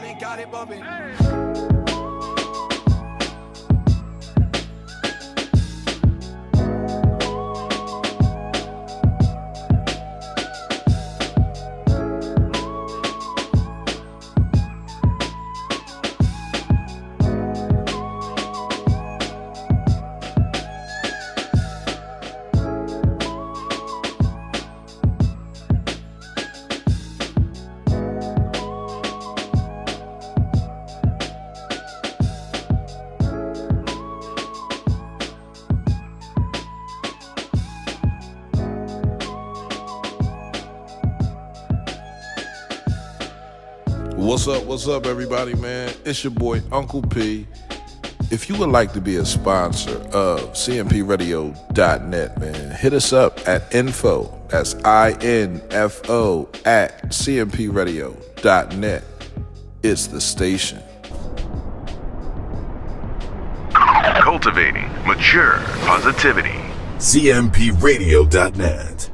and got it bumping. What's up, everybody, man? It's your boy, Uncle P. If you would like to be a sponsor of cmpradio.net, man, hit us up at info, that's INFO, at cmpradio.net. It's the station. Cultivating mature positivity. cmpradio.net.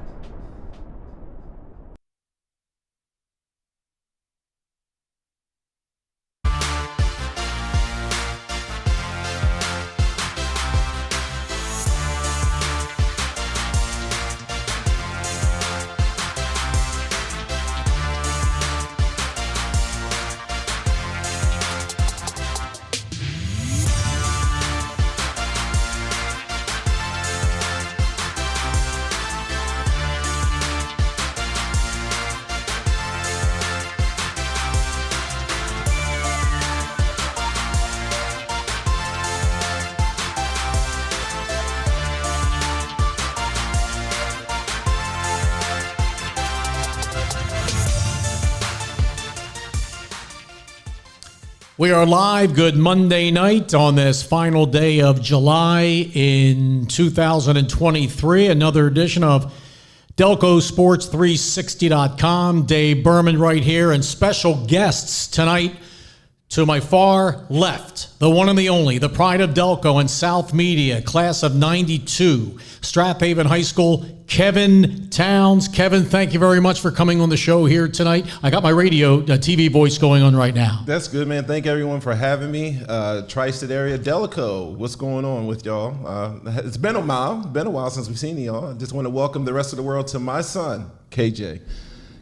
We are live. Good Monday night on this final day of July in 2023. Another edition of Delco Sports 360.com. Dave Burman right here, and special guests tonight to my far left, the one and the only, the pride of Delco and South Media, class of 92, Strath High School, Kevin Towns. Kevin, thank you very much for coming on the show here tonight. I got my radio, TV voice going on right now. That's good, man. Thank everyone for having me. Tri-State area, Delco, what's going on with y'all? It's been a while since we've seen y'all. I just want to welcome the rest of the world to my son, KJ,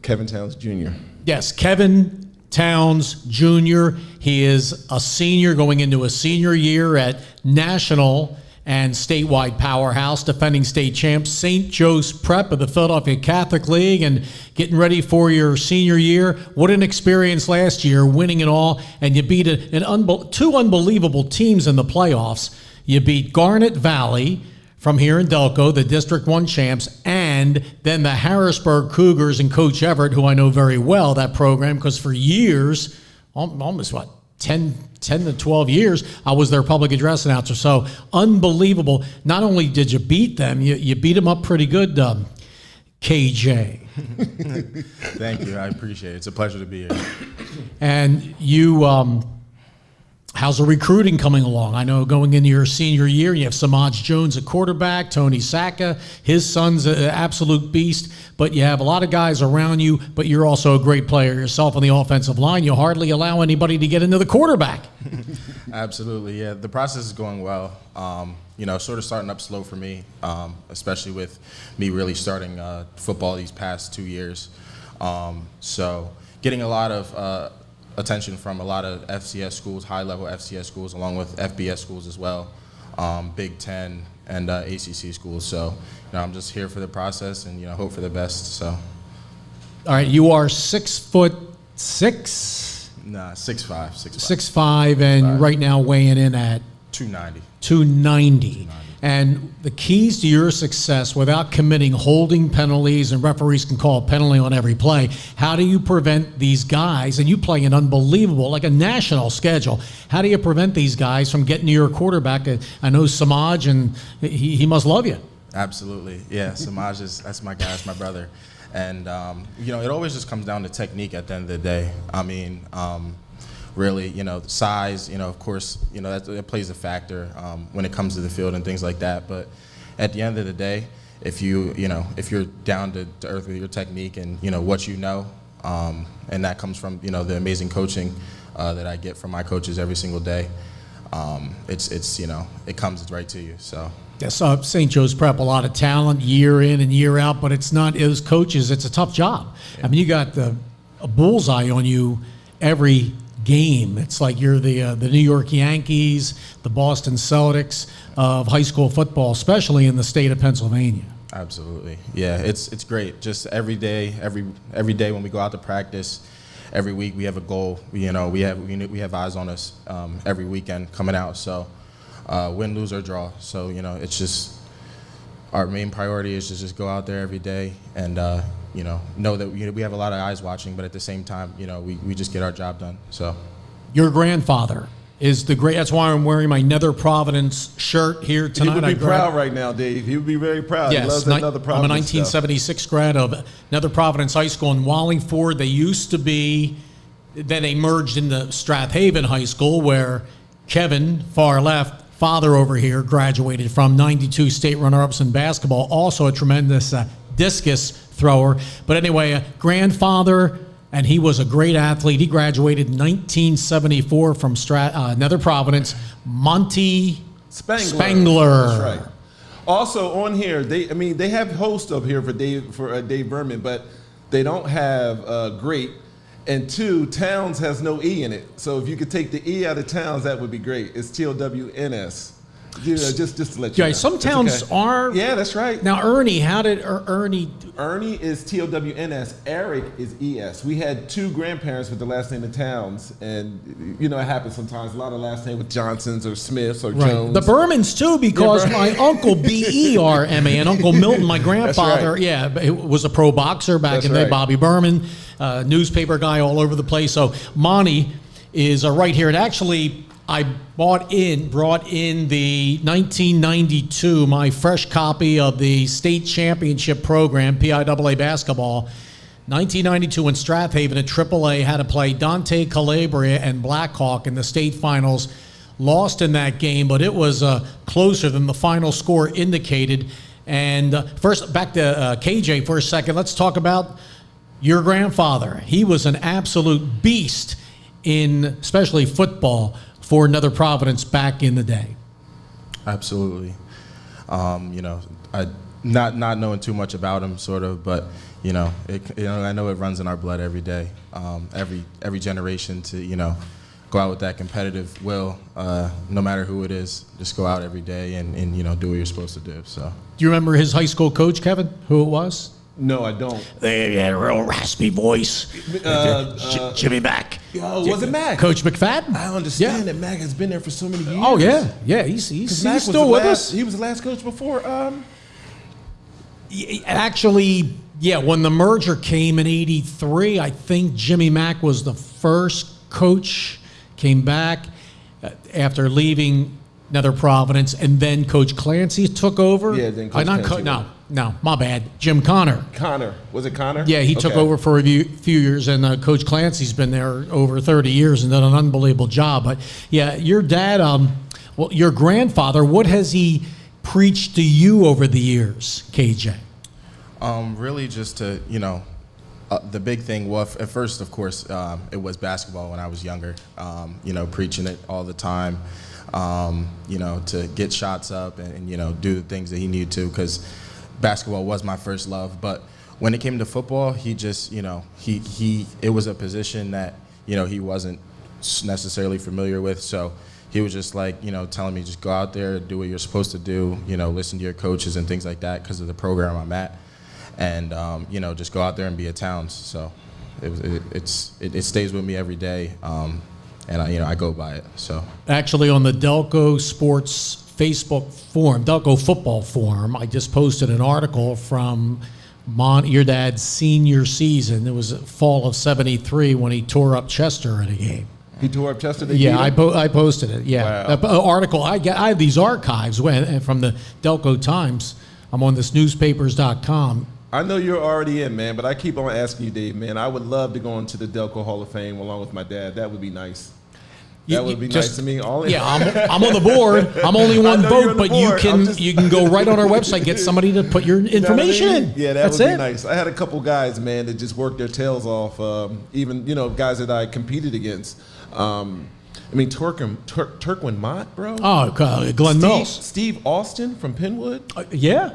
Kevin Towns Jr. Yes, Kevin Towns Jr. He is a senior going into a senior year at national and statewide powerhouse, defending state champs, St. Joe's Prep of the Philadelphia Catholic League, and getting ready for your senior year. What an experience last year, winning it all, and you beat two unbelievable teams in the playoffs. You beat Garnet Valley from here in Delco, the District 1 champs, and then the Harrisburg Cougars and Coach Everett, who I know very well, that program, because for years, almost 10 to 12 years, I was their public address announcer. So unbelievable. Not only did you beat them, you beat them up pretty good, KJ. Thank you. I appreciate it. It's a pleasure to be here. And you, how's the recruiting coming along? I know going into your senior year, you have Samaj Jones at quarterback, Tony Sacca, his son's an absolute beast, but you have a lot of guys around you, but you're also a great player yourself on the offensive line. You hardly allow anybody to get into the quarterback. Absolutely, yeah. The process is going well. Sort of starting up slow for me, especially with me really starting football these past 2 years. So getting a lot of attention from a lot of FCS schools, high-level FCS schools, along with FBS schools as well, Big Ten and ACC schools. So, I'm just here for the process and hope for the best. So, all right, you are 6'6"? Nah, 6'5". 6'5", and right now weighing in at 290. 290. And the keys to your success without committing holding penalties, and referees can call a penalty on every play, how do you prevent these guys, and you play an unbelievable, like a national schedule, how do you prevent these guys from getting to your quarterback? I know Samaj, and he must love you. Absolutely, yeah, Samaj that's my guy, that's my brother. And, it always just comes down to technique at the end of the day. I mean, really, size, of course, that plays a factor when it comes to the field and things like that. But at the end of the day, if you're down to earth with your technique and what and that comes from the amazing coaching that I get from my coaches every single day. It's it comes right to you. So. Yes, St. Joe's Prep, a lot of talent year in and year out, but it's not, as coaches, it's a tough job. I mean, you got a bullseye on you every game. It's like you're the New York Yankees, the Boston Celtics of high school football, especially in the state of Pennsylvania. Absolutely. Yeah, it's great. Just every day when we go out to practice, every week we have a goal. We have eyes on us every weekend coming out. So win, lose, or draw. So it's just our main priority is to just go out there every day and know that we have a lot of eyes watching, but at the same time, we just get our job done. So your grandfather is the great. That's why I'm wearing my Nether Providence shirt here tonight. He would be proud right now, Dave. He would be very proud. Yes, he loves that Nether Providence. I'm a 1976 grad of Nether Providence High School in Wallingford. They used to be, then they merged into Strath Haven High School, where Kevin, far left, father over here, graduated from. 92 state runner-ups in basketball, also a tremendous discus thrower. But anyway, grandfather, and he was a great athlete. He graduated in 1974 from Nether Providence. Monty Spangler. That's right. Also on here, they have hosts up here for Dave Burman, but they don't have great. And 2, Towns has no E in it. So if you could take the E out of Towns, that would be great. It's TOWNS. Just to let you know. Some towns are. Yeah, that's right. Now, Ernie, how did Ernie? Ernie is TOWNS. Eric is ES. We had 2 grandparents with the last name of Towns, and it happens sometimes. A lot of last name with Johnsons or Smiths or Jones. The Burmans too, because my uncle BERMA and Uncle Milton, my grandfather, was a pro boxer back in the day. Bobby Burman, newspaper guy all over the place. So Monty is right here, and actually, I brought in the 1992, my fresh copy of the state championship program, PIAA basketball. 1992 when Strath Haven at AAA had to play Dante Calabria and Blackhawk in the state finals. Lost in that game, but it was closer than the final score indicated. And first, back to KJ for a second. Let's talk about your grandfather. He was an absolute beast in especially football for Nether Providence back in the day. Absolutely. I not knowing too much about him, sort of, but I know it runs in our blood every day. Every generation to go out with that competitive will, no matter who it is. Just go out every day and do what you're supposed to do. So. Do you remember his high school coach, Kevin? Who it was? No, I don't. They had a real raspy voice. Jimmy Mack. Was it Mack? Coach McFadden. I understand that Mack has been there for so many years. Oh, yeah. He's still with us. He was the last coach before. Actually, when the merger came in '83, I think Jimmy Mack was the first coach, came back after leaving Nether Providence, and then Coach Clancy took over. Yeah, then Coach Clancy. No, my bad. Jim Connor. Was it Connor? Yeah, he took over for a few years, and Coach Clancy's been there over 30 years and done an unbelievable job. But yeah, your dad, your grandfather, what has he preached to you over the years, KJ? Really just to, the big thing was, at first, of course, it was basketball when I was younger, preaching it all the time, to get shots up and do the things that he needed to, because basketball was my first love. But when it came to football, he just, it was a position that, he wasn't necessarily familiar with. So he was just like, telling me, just go out there, do what you're supposed to do, listen to your coaches and things like that because of the program I'm at. And, just go out there and be a Towns. So it stays with me every day. And I go by it. So actually, on the Delco Sports Facebook forum, Delco Football Forum, I just posted an article from your dad's senior season. It was fall of '73 when he tore up Chester in a game. He tore up Chester? I posted it. Yeah, wow. Article. I have these archives from the Delco Times. I'm on this newspapers.com. I know you're already in, man, but I keep on asking you, Dave, man. I would love to go into the Delco Hall of Fame along with my dad. That would be nice. That would be nice to me. I'm on the board. I'm only one vote, but you can go right on our website, get somebody to put your information in. Yeah, that would be nice. I had a couple guys, man, that just worked their tails off. Even guys that I competed against. I mean, Turquin Mott, bro. Oh, Glenn Mills. Steve Austin from Penwood. Yeah.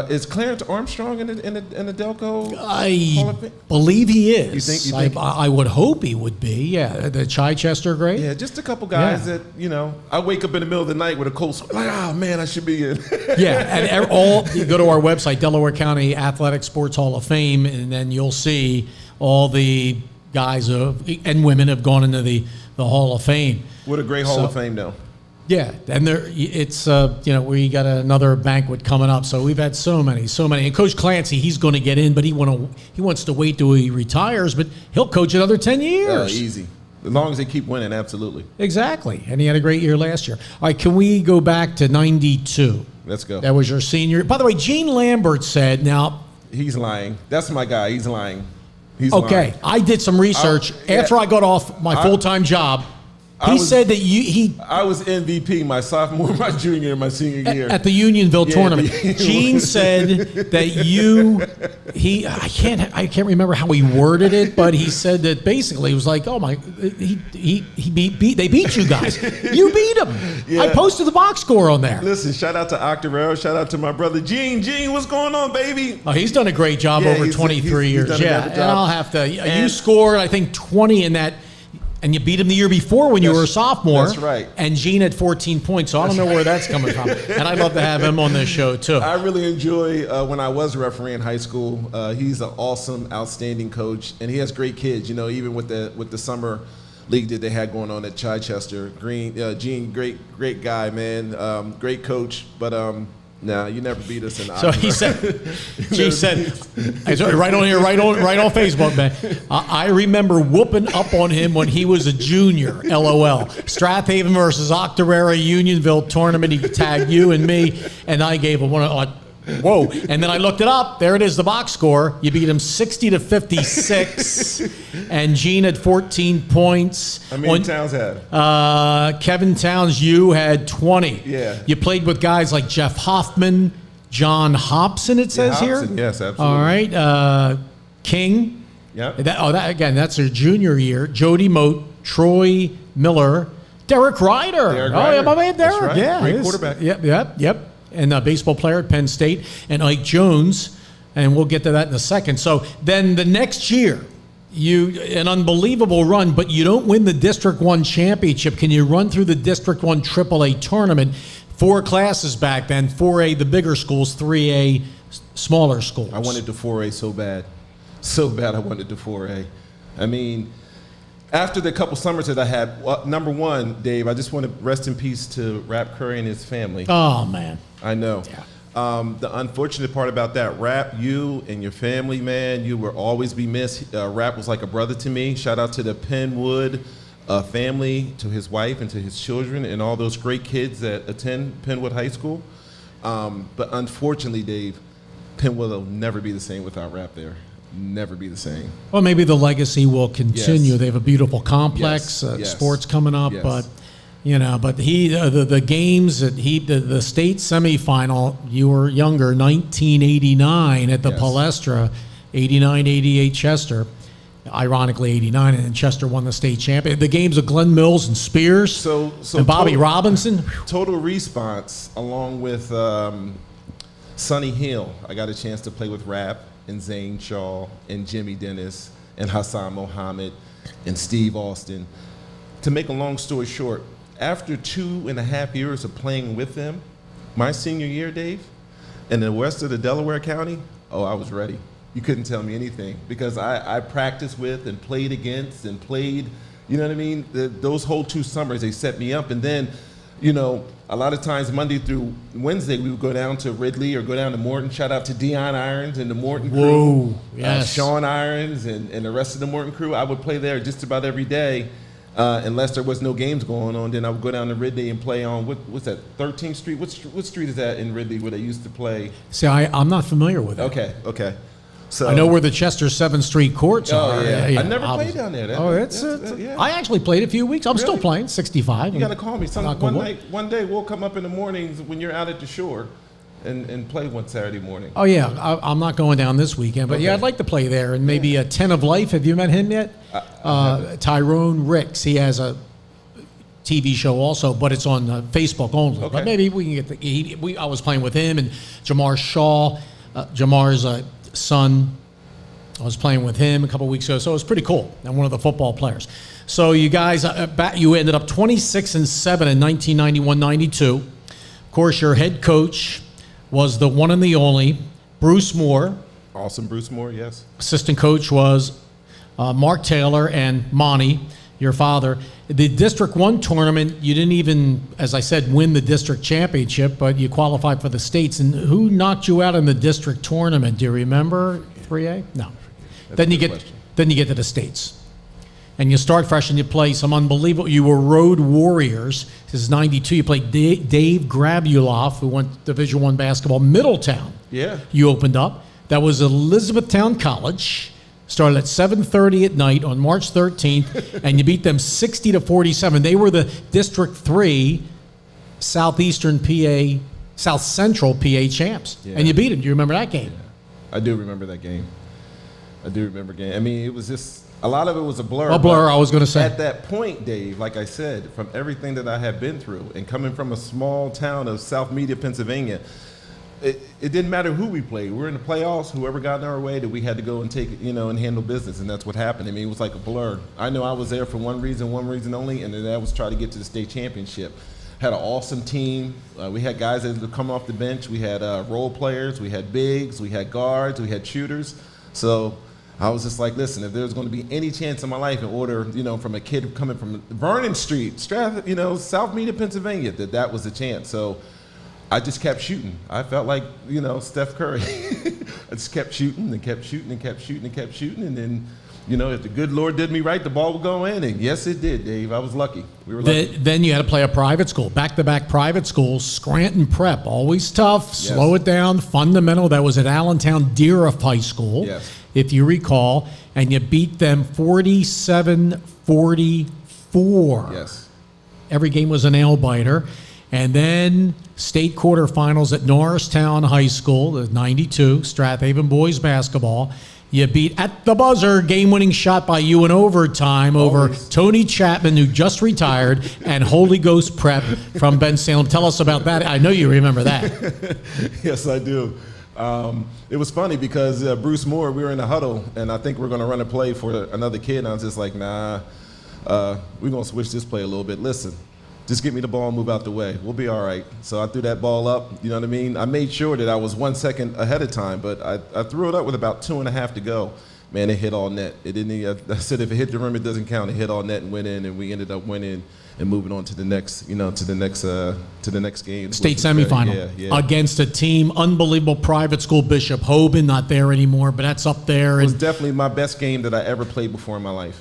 Is Clarence Armstrong in the Delco Hall I of Fame? believe he is. You think? I would hope he would be. Yeah, the Chichester great. Yeah, just a couple guys Yeah. that I wake up in the middle of the night with a cold sweat, like, oh man, I should be in. Yeah, and you go to our website, Delaware County Athletic Sports Hall of Fame, and then you'll see all the guys and women have gone into the Hall of Fame. What a great Hall of Fame, though. Yeah, and it's we got another banquet coming up, so we've had so many. And Coach Clancy, he's going to get in, but he wants to wait till he retires, but he'll coach another 10 years. Easy, as long as they keep winning, absolutely. Exactly, and he had a great year last year. All right, can we go back to '92? Let's go. That was your senior. By the way, Gene Lambert said, now. He's lying. That's my guy. He's lying. He's Okay, lying. I did some research after I got off my full-time job. He said that I was MVP my sophomore, my junior, and my senior year at the Unionville tournament. but- Gene said that I can't remember how he worded it, but he said that basically it was like, oh my, they beat you guys. You beat them. Yeah. I posted the box score on there. Listen, shout out to Octorero, shout out to my brother Gene. Gene, what's going on, baby? Oh, he's done a great job Yeah, over he's 23 he's years. done a Yeah, better and job. I'll have to. You And- scored, I think, 20 in that. And you beat him the year before when you were a sophomore. That's right. And Gene had 14 points, so I don't know where that's coming from. And I'd love to have him on this show, too. I really enjoy when I was refereeing in high school. He's an awesome, outstanding coach, and he has great kids. Even with the summer league that they had going on at Chichester. Gene, great guy, man. Great coach, but no, you never beat us in the So he said, Gene said, it's right on here, right on Facebook, man. I remember whooping up on him when he was a junior, LOL. Strath Haven versus Octorara Unionville tournament. He tagged you and me, and I gave him one. Whoa. And then I looked it up. There it is, the box score. You beat him 60-56, and Gene had 14 points. How many Towns had? Kevin Towns, you had 20. Yeah. You played with guys like Jeff Hoffman, John Hobson, it says Hobson, here. yes, absolutely. All right. King. Yep. That's their junior year. Jody Moat, Troy Miller, Derek Ryder. Derek Oh, yeah, Ryder. my man That's Derek. right. Yeah. Great he is. quarterback. Yep. And a baseball player at Penn State, and Ike Jones, and we'll get to that in a second. So then the next year, an unbelievable run, but you don't win the District 1 championship. Can you run through the District 1 AAA tournament? 4 classes back then, 4A the bigger schools, 3A smaller schools. I wanted the 4A so bad. So bad I wanted the 4A. I mean, after the couple summers that I had, number one, Dave, I just want to rest in peace to Rap Curry and his family. Oh, man. I know. Yeah. The unfortunate part about that, Rap, you and your family, man, you will always be missed. Rap was like a brother to me. Shout out to the Penwood family, to his wife and to his children and all those great kids that attend Penwood High School. But unfortunately, Dave, Penwood will never be the same without Rap there. Never be the same. Well, maybe the legacy will continue. Yes. They have a beautiful complex, Yes. sports coming up, Yes. but he the games that the state semifinal. You were younger, 1989 at the Yes. Palestra, 89-88 Chester. Ironically, 89, and then Chester won the state champion. The games of Glenn Mills and Spears, So and Bobby total- Robinson. Total Response, along with Sonny Hill. I got a chance to play with Rap and Zane Shaw and Jimmy Dennis and Hassan Mohammed and Steve Austin. To make a long story short, after 2.5 years of playing with them, my senior year, Dave, in the west of the Delaware County, I was ready. You couldn't tell me anything because I practiced with and played against and played, you know what I mean? Those whole 2 summers, they set me up. And then, a lot of times Monday through Wednesday, we would go down to Ridley or go down to Morton. Shout out to Dion Irons and the Morton crew. Whoa, yes. Sean Irons and the rest of the Morton crew. I would play there just about every day. Unless there was no games going on, then I would go down to Ridley and play on, what's that, 13th Street? What street is that in Ridley where they used to play? See, I'm not familiar with it. Okay. So I know where the Chester 7th Street courts are. Oh, yeah. I never obviously. played down there. Yeah. I actually played a few weeks. I'm still Really? playing, 65. You got to call me. Knock on wood. One day we'll come up in the mornings when you're out at the shore, and play one Saturday morning. Oh, yeah. I'm not going down this weekend, but yeah, I'd like to play there. And maybe a 10 of Life. Have you met him yet? Tyrone Ricks. He has a TV show also, but it's on Facebook only. Okay. But maybe we can get I was playing with him and Jamar Shaw, Jamar's son. I was playing with him a couple weeks ago, so it was pretty cool. And one of the football players. So you guys, you ended up 26-7 in 1991-92. Of course, your head coach was the one and the only Bruce Moore. Awesome, Bruce Moore. Yes. Assistant coach was Mark Taylor and Monty, your father. The District 1 tournament, you didn't even, as I said, win the district championship, but you qualified for the states. And who knocked you out in the district tournament? Do you remember? 3A? No. Then you get to the states. And you start fresh and you play some unbelievable. You were road warriors. This is 92. You played Dave Grabuloff, who went Division I basketball, Middletown. Yeah. You opened up. That was Elizabethtown College. Started at 7:30 at night on March 13th, and you beat them 60-47. They were the District 3 Southeastern PA, South Central PA champs. Yeah. And you beat them. Do you remember that game? I do remember that game. I mean, it was just, a lot of it was a blur. A blur, but I was going to say. At that point, Dave, like I said, from everything that I had been through and coming from a small town of South Media, Pennsylvania, it didn't matter who we played. We were in the playoffs. Whoever got in our way, that we had to go and take, and handle business, and that's what happened. I mean, it was like a blur. I know I was there for one reason only, and then that was try to get to the state championship. Had an awesome team. We had guys that would come off the bench. We had role players. We had bigs. We had guards. We had shooters. So I was just like, listen, if there's going to be any chance in my life in order, from a kid coming from Vernon Street, Strath, South Media, Pennsylvania, that was the chance. So I just kept shooting. I felt like, Steph Curry. I just kept shooting and kept shooting and kept shooting and kept shooting. And then, if the good Lord did me right, the ball would go in. And yes, it did, Dave. I was lucky. We were lucky. Then you had to play a private school, back-to-back private schools, Scranton Prep. Always tough, Yes. Slow it down, fundamental. That was at Allentown Deeriff High School, Yes. if you recall. And you beat them 47-44. Yes. Every game was a nail-biter. And then state quarterfinals at Norristown High School, the 92, Strath Haven boys basketball. You beat at the buzzer, game-winning shot by you in overtime over Always. Tony Chapman, who just retired, and Holy Ghost Prep from Ben Salem. Tell us about that. I know you remember that. Yes, I do. It was funny because Bruce Moore, we were in a huddle, and I think we're going to run a play for another kid, and I was just like, nah, we're going to switch this play a little bit. Listen, just get me the ball and move out the way. We'll be all right. So I threw that ball up, you know what I mean? I made sure that I was 1 second ahead of time, but I threw it up with about 2.5 to go. Man, it hit all net. It didn't. I said if it hit the rim, it doesn't count. It hit all net and went in, and we ended up winning and moving on to the next, to the next game. State which was great. semifinal Yeah. against a team, unbelievable private school, Bishop Hoban, not there anymore, but that's up there. It was And definitely my best game that I ever played before in my life.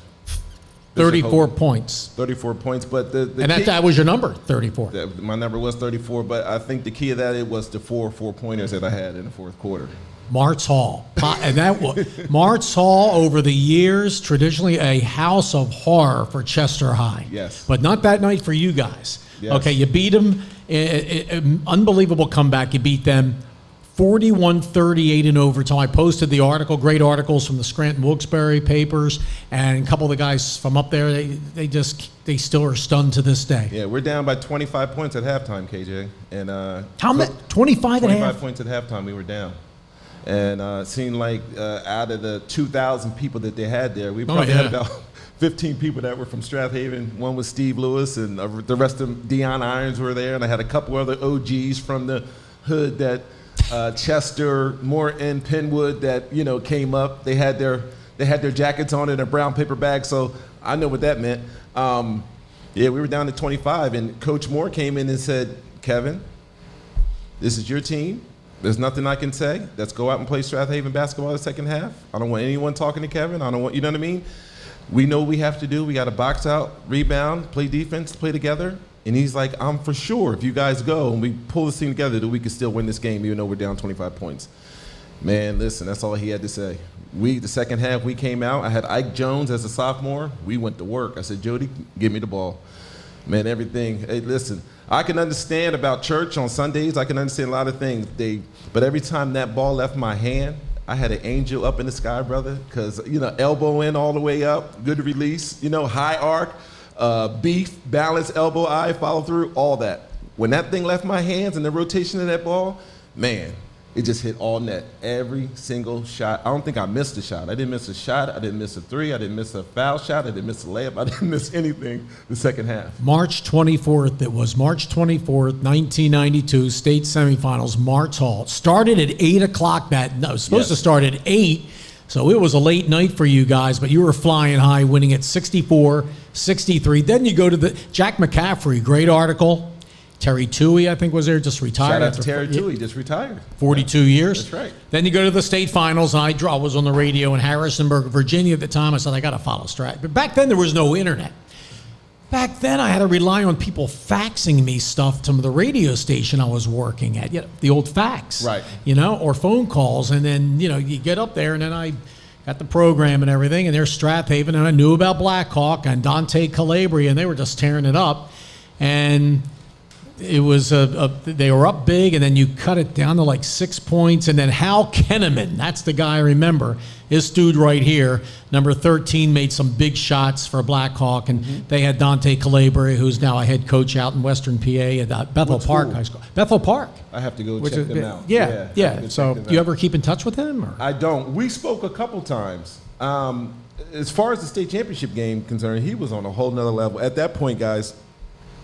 34 points. 34 points, but the And key, that was your number, 34. my number was 34, but I think the key of that, it was the four-pointers that I had in the fourth quarter. Martz Hall. And that was Martz Hall, over the years, traditionally a house of horror for Chester High. Yes. But not that night for you guys. Yes. Okay, you beat them. Unbelievable comeback. You beat them 41-38 in overtime. I posted the article, great articles from the Scranton Wilkes-Barre papers, and a couple of the guys from up there, they still are stunned to this day. Yeah, we're down by 25 points at halftime, KJ. And How many? 25 and a 25 half? points at halftime, we were down. And it seemed like out of the 2,000 people that they had there, we probably had about 15 people that were from Strath Haven. One was Steve Lewis, and the rest of them, Deion Irons were there. And I had a couple other OGs from the hood that Chester, Morton, Penwood that came up. They had their jackets on in a brown paper bag, so I know what that meant. We were down to 25, and Coach Moore came in and said, "Kevin, this is your team. There's nothing I can say. Let's go out and play Strath Haven basketball in the second half. I don't want anyone talking to Kevin. I don't want, you know what I mean? We know what we have to do. We got to box out, rebound, play defense, play together." And he's like, "I'm for sure if you guys go and we pull this thing together that we can still win this game even though we're down 25 points. Man, listen, that's all he had to say. The second half, we came out. I had Ike Jones as a sophomore. We went to work. I said, "Jody, give me the ball." Man, everything. Hey, listen, I can understand about church on Sundays. I can understand a lot of things. But every time that ball left my hand, I had an angel up in the sky, brother, because, elbow in all the way up, good release, high arc, beef, balance, elbow, eye, follow through, all that. When that thing left my hands and the rotation of that ball, man, it just hit all net. Every single shot. I don't think I missed a shot. I didn't miss a shot. I didn't miss a three. I didn't miss a foul shot. I didn't miss a layup. I didn't miss anything the second half. March 24th. It was March 24th, 1992, state semifinals, Martz Hall. Started at 8 o'clock that night. It was supposed to start at 8, so it was a late night for you guys, but you were flying high, winning at 64-63. Then you go to the Jack McCaffrey, great article. Terry Toohey, I think, was there, just retired. Shout out to Terry Toohey, just retired. 42 years. That's right. Then you go to the state finals, and I was on the radio in Harrisonburg, Virginia at the time. I said, I got to follow Strath. But back then, there was no internet. Back then, I had to rely on people faxing me stuff to the radio station I was working at, the old fax. Right. Or phone calls. And then, you get up there, and then I got the program and everything, and there's Strath Haven, and I knew about Blackhawk and Dante Calabria, and they were just tearing it up. And it was they were up big, and then you cut it down to like 6 points, and then Hal Kenneman, that's the guy I remember, this dude right here, number 13, made some big shots for Blackhawk, and they had Dante Calabria, who's now a head coach out in Western PA at Bethel Park High School. Bethel Park. I have to go check them out. Yeah. So do you ever keep in touch with him? Or? I don't. We spoke a couple times. As far as the state championship game concerned, he was on a whole nother level. At that point, guys,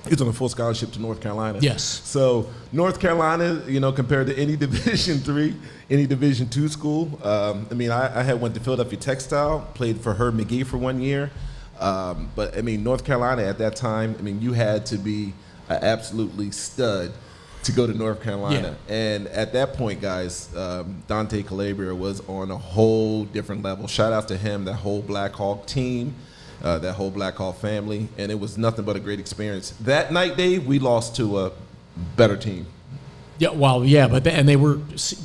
he was on a full scholarship to North Carolina. Yes. So North Carolina, compared to any Division III, any Division II school. I had went to Philadelphia Textile, played for Herb McGee for 1 year. But North Carolina at that time, you had to be an absolutely stud to go to North Carolina. Yeah. And at that point, guys, Dante Calabria was on a whole different level. Shout out to him, that whole Black Hawk team. That whole Black Hawk family, and it was nothing but a great experience. That night, Dave, we lost to a better team. Yeah, well, yeah, but they were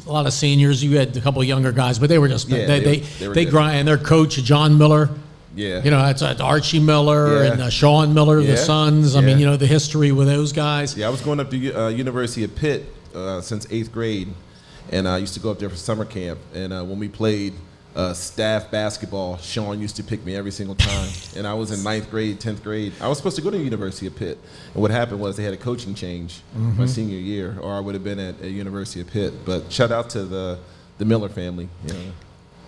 a lot of seniors. You had a couple of younger guys, but they were just they grind. And their coach, John Miller. Yeah, it's Archie Miller and Sean Miller, the sons. I mean, the history with those guys. Yeah, I was going up to University of Pitt since 8th grade, and I used to go up there for summer camp. And when we played staff basketball, Sean used to pick me every single time. And I was in 9th grade, 10th grade. I was supposed to go to the University of Pitt. And what happened was they had a coaching change my senior year, or I would have been at University of Pitt. But shout out to the Miller family.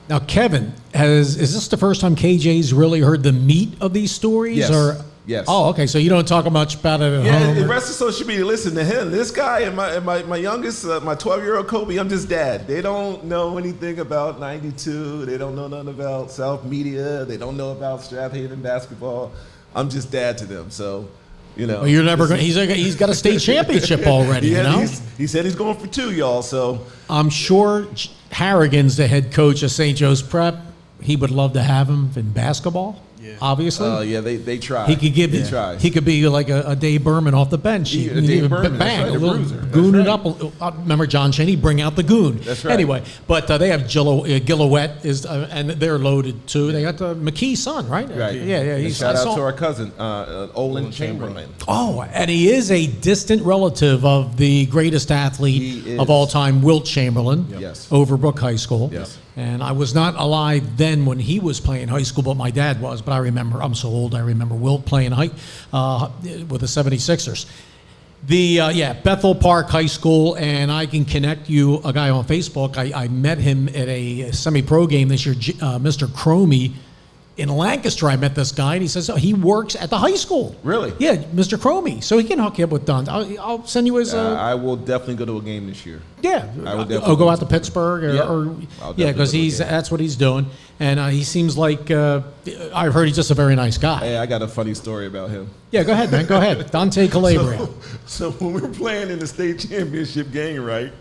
Now, Kevin, is this the first time KJ's really heard the meat of these stories? Yes. Yes. Oh, okay. So you don't talk much about it at home? Yeah, the rest of social media, listen to him. This guy and my youngest, my 12-year-old Kobe, I'm just dad. They don't know anything about 92. They don't know nothing about South media. They don't know about Strath Haven basketball. I'm just dad to them. So, Well, you're never going. He's got a state championship already. He said he's going for 2, y'all. So I'm sure Harrigan's the head coach of St. Joe's Prep. He would love to have him in basketball. Yeah. Obviously. They try. He could give. He could be like a Dave Burman off the bench. Dave Burman, bang, a bruiser. Goon it up. Remember John Cheney? Bring out the goon. That's right. Anyway, but they have Gillowette and they're loaded too. They got McKee's son, right? Right. Yeah. Shout out to our cousin, Olin Chamberlain. Oh, and he is a distant relative of the greatest athlete of all time, Wilt Chamberlain. Yes. Overbrook High School. Yes. And I was not alive then when he was playing high school, but my dad was. But I remember, I'm so old, I remember Wilt playing with the 76ers. Bethel Park High School, and I can connect you, a guy on Facebook. I met him at a semi-pro game this year, Mr. Cromie. In Lancaster, I met this guy, and he says he works at the high school. Really? Yeah, Mr. Cromie. So he can hook you up with Don. I'll send you his. I will definitely go to a game this year. Yeah, I will definitely. Go out to Pittsburgh, because that's what he's doing, and he seems like I've heard he's just a very nice guy. Hey, I got a funny story about him. Yeah, go ahead, man. Go ahead, Dante Calabria. So when we were playing in the state championship game, right?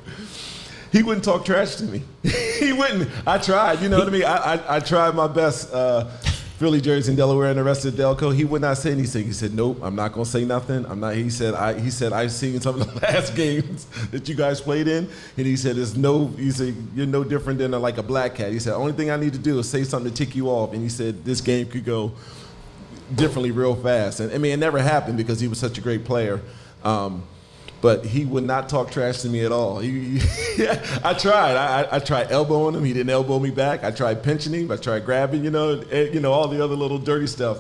He wouldn't talk trash to me. He wouldn't. I tried, what I mean? I tried my best. Philly, Jersey, and Delaware, and the rest of Delco. He would not say anything. He said, "Nope, I'm not gonna say nothing. I'm not." He said, "I've seen some of the last games that you guys played in," and he said, "You're no different than like a black cat." He said, "Only thing I need to do is say something to tick you off," and he said, "This game could go differently real fast." And it never happened because he was such a great player. But he would not talk trash to me at all. I tried. I tried elbowing him. He didn't elbow me back. I tried pinching him. I tried grabbing, all the other little dirty stuff.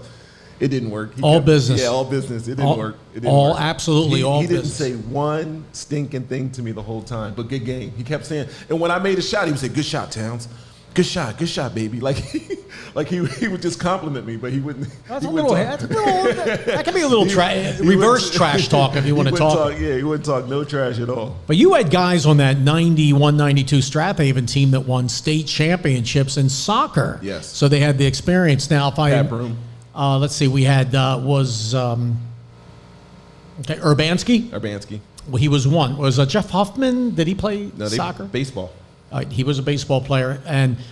It didn't work. Business. Yeah, all business. It didn't work. It didn't all work. Absolutely all He business. didn't say one stinking thing to me the whole time, but good game. He kept saying, and when I made a shot, he would say, good shot, Towns. Good shot, baby. Like he would just compliment me, but he wouldn't. That can be a little reverse trash talk if you want to talk. He wouldn't talk no trash at all. But you had guys on that 91-92 Strathaven team that won state championships in soccer. Yes. So they had the experience. Now, if I Pat Broom. Let's see, we had Urbanski. Urbanski. Well, he was one. Was Jeff Huffman? Did he play soccer? Baseball. He was a baseball player,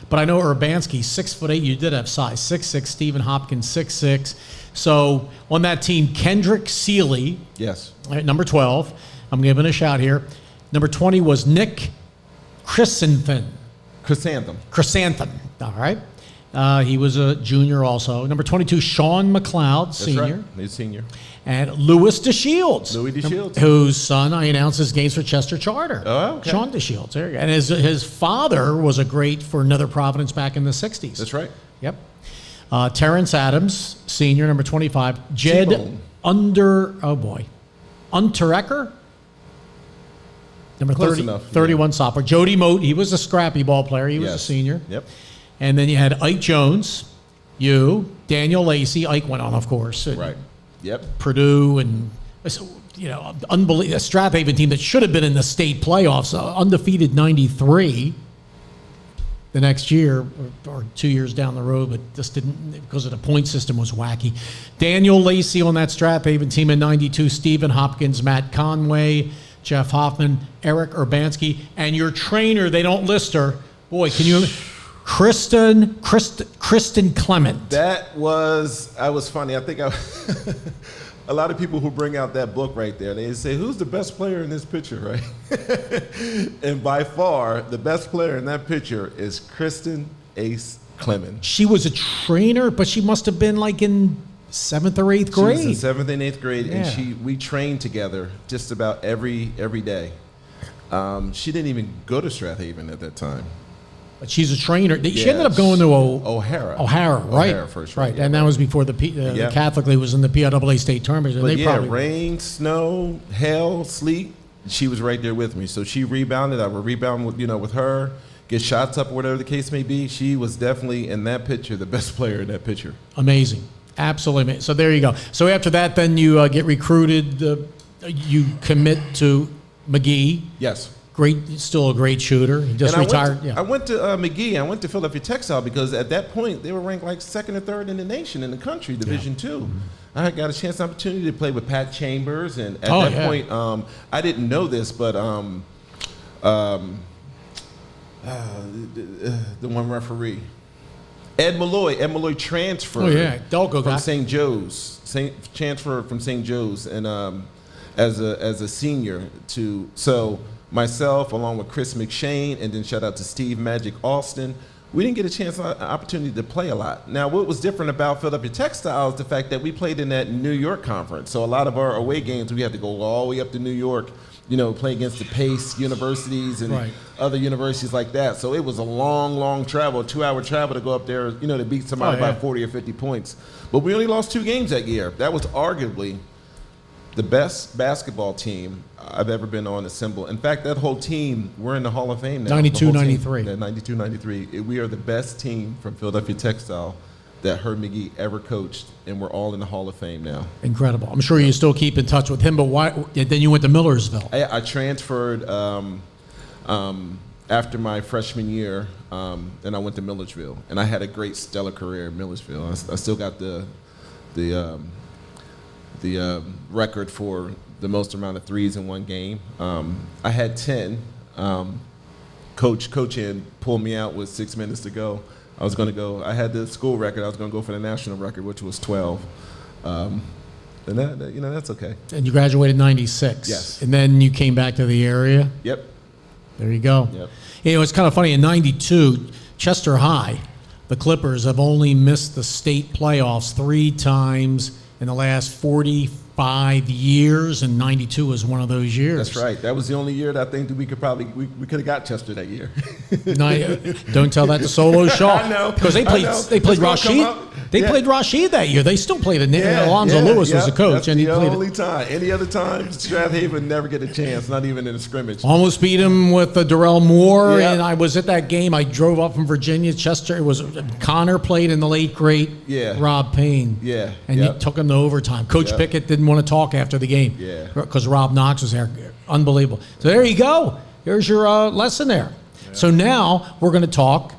but I know Urbanski, 6'8". You did have size, 6'6". Stephen Hopkins, 6'6". So on that team, Kendrick Seeley, Yes. number 12. I'm giving a shout here. Number 20 was Nick Chrysanthemum. All right. He was a junior also. Number 22, Sean McLeod, senior. That's right. He's senior. And Louis DeShields. Louis DeShields. Whose son I announced his games for Chester Charter. Oh, okay. Sean DeShields. There you go. And his father was a great for Nether Providence back in the 60s. That's right. Yep. Terrence Adams, senior, number 25. Jed T-Bone. Unterecker. Number Close 30, enough, 31 sophomore. Jody Moat, he was a scrappy ball player. He was a senior. Yep. And then you had Ike Jones, Daniel Lacey. Ike went on, of course. Right. Yep. Purdue and, unbelievable. A Strathaven team that should have been in the state playoffs, undefeated 93 the next year or 2 years down the road, but just didn't because of the point system was wacky. Daniel Lacey on that Strathaven team in 92, Stephen Hopkins, Matt Conway, Jeff Hoffman, Eric Urbanski, and your trainer, they don't list her. Boy, can you... Kristen Clement. I was funny. I think a lot of people who bring out that book right there, they say, who's the best player in this picture, right? And by far, the best player in that picture is Kristen Ace Clement. She was a trainer, but she must have been like in 7th or 8th grade. She was in 7th and 8th grade, Yeah. and we trained together just about every day. She didn't even go to Strathaven at that time. But she's a trainer. She Yes. ended up going to O'Hara. right? O'Hara first, right. yeah. And that was before the Catholic League was in the PIAA state tournament. But rain, snow, hail, sleet, she was right there with me. So she rebounded. I would rebound with her, get shots up or whatever the case may be. She was definitely in that picture the best player in that picture. Amazing. Absolutely amazing. So there you go. So after that, then you get recruited. You commit to McGee. Yes. Still a great shooter. He just retired. I went to McGee. I went to Philadelphia Textile because at that point they were ranked like 2nd or 3rd in the nation in the country, Division II. I got a opportunity to play with Pat Chambers, and at that point, I didn't know this, but the one referee, Ed Malloy transferred. Delco from guy. St. Joe's, transferred from St. Joe's, and as a senior so. Myself, along with Chris McShane, and then shout out to Steve Magic Austin, we didn't get an opportunity to play a lot. Now, what was different about Philadelphia Textile is the fact that we played in that New York conference. So a lot of our away games, we had to go all the way up to New York, play against the Pace universities and other universities like that. So it was a long travel, 2-hour travel to go up there, to beat somebody by 40 or 50 points. But we only lost 2 games that year. That was arguably the best basketball team I've ever been on assembled. In fact, that whole team, we're in the Hall of Fame now. 92-93. Yeah, 92-93. We are the best team from Philadelphia Textile that Herb McGee ever coached, and we're all in the Hall of Fame now. Incredible. I'm sure you still keep in touch with him, but why? Then you went to Millersville. I transferred after my freshman year, and I went to Millersville, and I had a great stellar career in Millersville. I still got the record for the most amount of threes in one game. I had 10. Coach pulled me out with 6 minutes to go. I had the school record. I was going to go for the national record, which was 12. And that's okay. And you graduated in 96. Yes. And then you came back to the area. Yep. There you go. Yep. It's kind of funny. In 92, Chester High, the Clippers have only missed the state playoffs 3 times in the last 40 5 years, and 92 was one of those years. That's right. That was the only year that I think that we could have got Chester that year. Don't tell that to Solo Shaw. I know. Because they played It's Rashid. gonna come up. They played Rashid that year. They still played Alonzo Lewis was the coach, That's and he the played. only time. Any other time, Strath Haven never get a chance, not even in a scrimmage. Almost beat him with Darrell Moore, Yeah. and I was at that game. I drove up from Virginia, Chester. It was Connor played in the late great Rob Payne. Yeah. And he took him to overtime. Coach Pickett didn't want to talk after the game. Yeah. Because Rob Knox was there. Unbelievable. So there you go. Here's your lesson there. Yeah. So now we're going to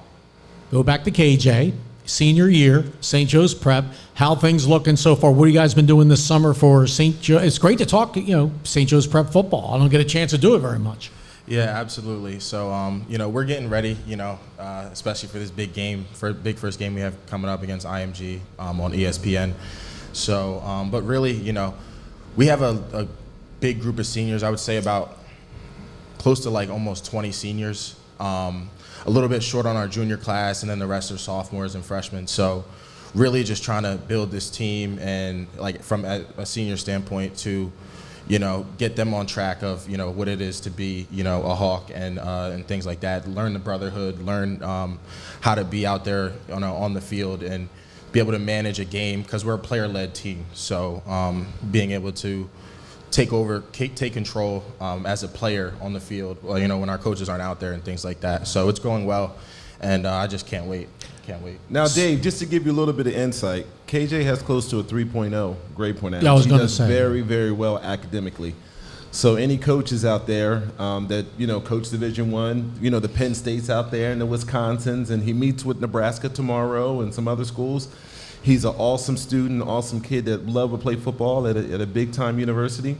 go back to KJ, senior year, St. Joe's Prep. How things looking so far? What have you guys been doing this summer for St. Joe? It's great to talk, St. Joe's Prep football. I don't get a chance to do it very much. Yeah, absolutely. So, we're getting ready, especially for this big game, big first game we have coming up against IMG on ESPN. So, but really, we have a big group of seniors. I would say about close to like almost 20 seniors. A little bit short on our junior class, and then the rest are sophomores and freshmen. So, really just trying to build this team and like from a senior standpoint to, get them on track of, what it is to be, a Hawk and things like that. Learn the brotherhood, learn how to be out there on the field and be able to manage a game because we're a player-led team. So being able to take control as a player on the field, when our coaches aren't out there and things like that. So it's going well, and I just can't wait. Now, Dave, just to give you a little bit of insight, KJ has close to a 3.0 grade point average. Yeah, I was going to He does say. very, very well academically. So any coaches out there that, coach Division I, the Penn States out there and the Wisconsins, and he meets with Nebraska tomorrow and some other schools. He's an awesome student, awesome kid that love to play football at a big-time university.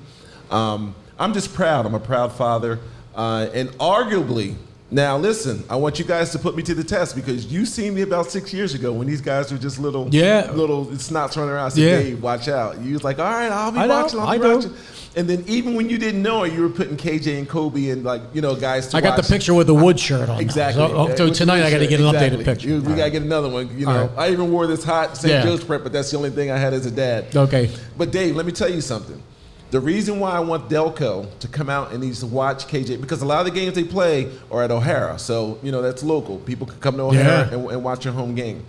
I'm just proud. I'm a proud father. And arguably, now listen, I want you guys to put me to the test because you seen me about 6 years ago when these guys were just little snots running around. I said, Dave, watch out. You was like, all right, I'll be watching. And then even when you didn't know it, you were putting KJ and Kobe and guys to I got watch. the picture with the wood shirt on. Exactly. So tonight I got to get an updated picture. We got to get another one. Right. I even wore this hot St. Joe's Prep, but that's the only thing I had as a dad. Okay. But Dave, let me tell you something. The reason why I want Delco to come out and needs to watch KJ, because a lot of the games they play are at O'Hara. So, that's local. People can come to O'Hara and watch your home game.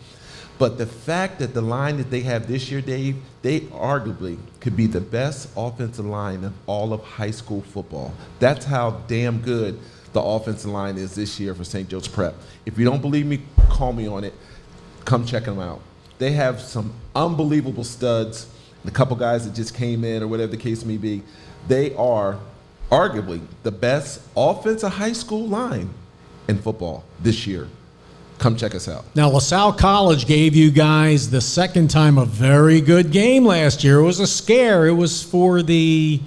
But the fact that the line that they have this year, Dave, they arguably could be the best offensive line of all of high school football. That's how damn good the offensive line is this year for St. Joe's Prep. If you don't believe me, call me on it. Come check them out. They have some unbelievable studs. The couple guys that just came in or whatever the case may be, they are arguably the best offensive high school line in football this year. Come check us out. Now, LaSalle College gave you guys the second time a very good game last year. It was a scare. It was for the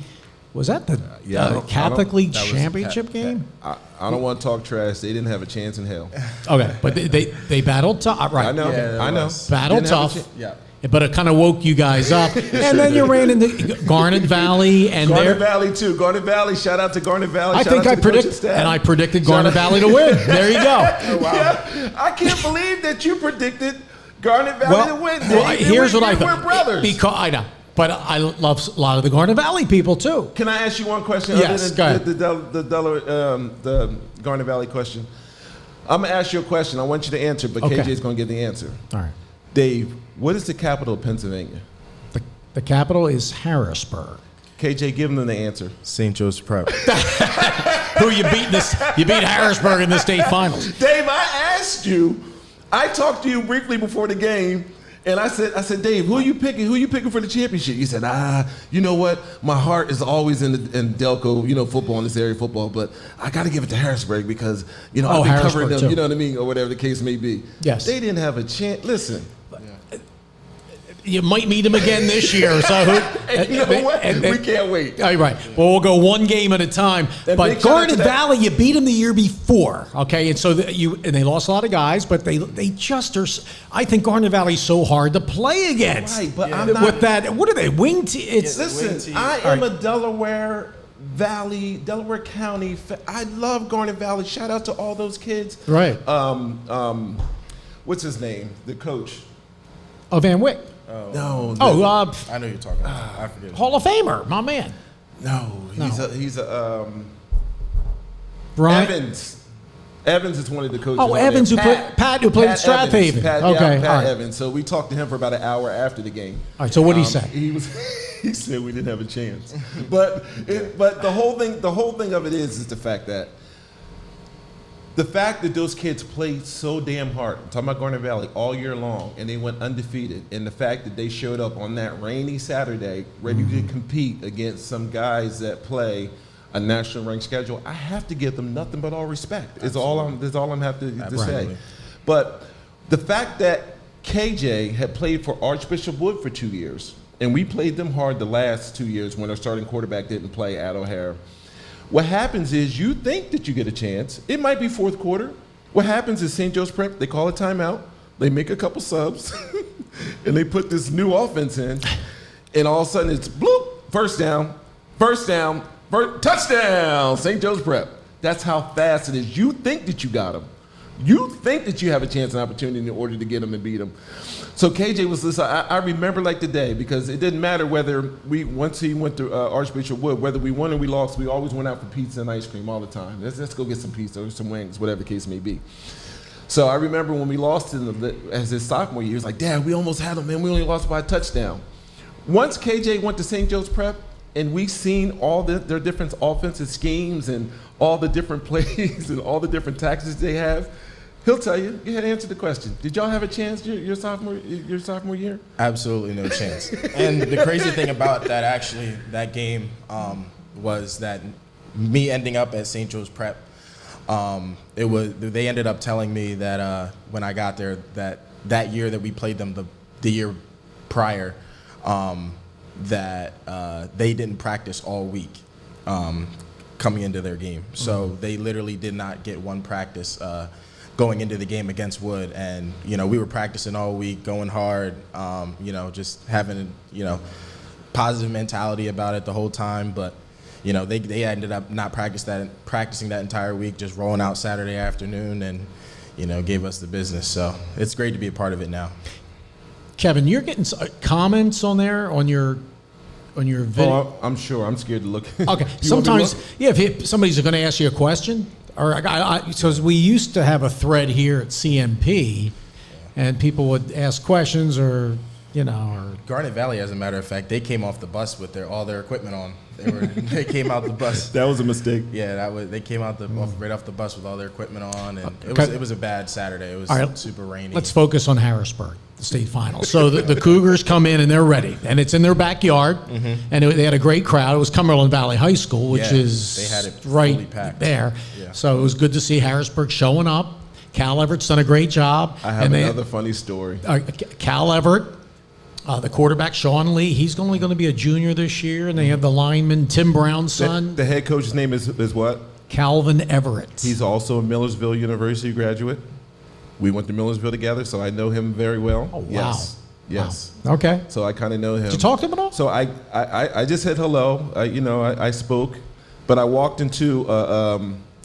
Catholic League Championship game? I don't want to talk trash. They didn't have a chance in hell. Okay, but they battled tough. Right. I know. Yeah, I know. Battled tough. Yeah. But it kind of woke you guys up. And then you ran into Garnet Valley. And Garnet Valley, too. Garnet Valley. Shout out to Garnet Valley. I predicted Garnet Valley to win. There you go. Oh, wow. Yeah, I can't believe that you predicted Garnet Valley to win. Here's what I thought. We're brothers. Because I know. But I love a lot of the Garnet Valley people, too. Can I ask you one question? Yes, go ahead. The Garnet Valley question. I'm going to ask you a question. I want you to answer, but Okay. KJ's going to give the answer. All right. Dave, what is the capital of Pennsylvania? The capital is Harrisburg. KJ, give them the answer. St. Joe's Prep. Who you beat You beat Harrisburg in the state finals. Dave, I asked you. I talked to you briefly before the game, and I said, Dave, who are you picking? Who are you picking for the championship? You said, you know what? My heart is always in Delco, football, in this area of football, but I got to give it to Harrisburg because, I've been covering them, too. you know what I mean, or whatever the case may be. Yes. They didn't have a chance. Listen. You might meet him again this year. So You know what? We can't wait. All right. Well, we'll go one game at a time. And But big shout out Garnet to that- Valley, you beat them the year before, okay? And so they lost a lot of guys, but they just are. I think Garnet Valley's so hard to play against. Right, but I'm not. With that, what are they? Wing It's Listen, I am a Delaware County. I love Garnet Valley. Shout out to all those kids. Right. What's his name? The coach. Van Wyck. No. Oh, I know you're talking about. I forget. Hall of Famer, my man. No. He's a Brian. Evans. Evans is one of the coaches. Oh, on Evans, there. Pat, who played at Strath Haven. Pat Okay, all right. Evans. So we talked to him for about an hour after the game. All right, so what did he say? He said we didn't have a chance. But the whole thing of it is the fact that those kids played so damn hard. I'm talking about Garnet Valley all year long, and they went undefeated. And the fact that they showed up on that rainy Saturday, ready to compete against some guys that play a national ranked schedule, I have to give them nothing but all respect. Is all I'm have to say. But the fact that KJ had played for Archbishop Wood for 2 years, and we played them hard the last 2 years when our starting quarterback didn't play at O'Hara. What happens is you think that you get a chance. It might be fourth quarter. What happens is St. Joe's Prep, they call a timeout, they make a couple subs, and they put this new offense in, and all of a sudden it's bloop, first down, touchdown, St. Joe's Prep. That's how fast it is. You think that you got them. You think that you have a chance and opportunity in order to get them and beat them. So KJ was this. I remember like the day, because it didn't matter whether once he went to Archbishop Wood, whether we won or we lost, we always went out for pizza and ice cream all the time. Let's go get some pizza or some wings, whatever the case may be. So I remember when we lost as his sophomore year, he was like, Dad, we almost had him, man. We only lost by a touchdown. Once KJ went to St. Joe's Prep, and we've seen all their different offensive schemes and all the different plays and all the different tactics they have, he'll tell you. Go ahead and answer the question. Did y'all have a chance your sophomore year? Absolutely no chance. And the crazy thing about that game was that me ending up at St. Joe's Prep, they ended up telling me that when I got there that year that we played them the year prior, that they didn't practice all week coming into their game. So they literally did not get one practice going into the game against Wood. And, we were practicing all week, going hard, just having, positive mentality about it the whole time. But, they ended up not practicing that entire week, just rolling out Saturday afternoon and, gave us the business. So it's great to be a part of it now. Kevin, you're getting comments on there on your video. Oh, I'm sure. I'm scared to look. Okay. Sometimes, if somebody's going to ask you a question, or because we used to have a thread here at CMP, and people would ask questions, or Garnet Valley, as a matter of fact, they came off the bus with all their equipment on. They came out the bus. That was a mistake. Yeah, they came out right off the bus with all their equipment on, and it was a bad Saturday. It was super rainy. Let's focus on Harrisburg, the state final. So the Cougars come in and they're ready, and it's in their backyard, and they had a great crowd. It was Cumberland Valley High School, which is they had it right fully packed there. Yeah. So it was good to see Harrisburg showing up. Cal Everett's done a great job. I have another funny story. Cal Everett. The quarterback, Sean Lee, he's only going to be a junior this year, and they have the lineman, Tim Brown's son. The head coach's name is what? Calvin Everett. He's also a Millersville University graduate. We went to Millersville together, so I know him very well. Oh, wow. Yes. Wow. Okay. So I kind of know him. Did you talk to him at all? So I just said hello. I spoke, but I walked into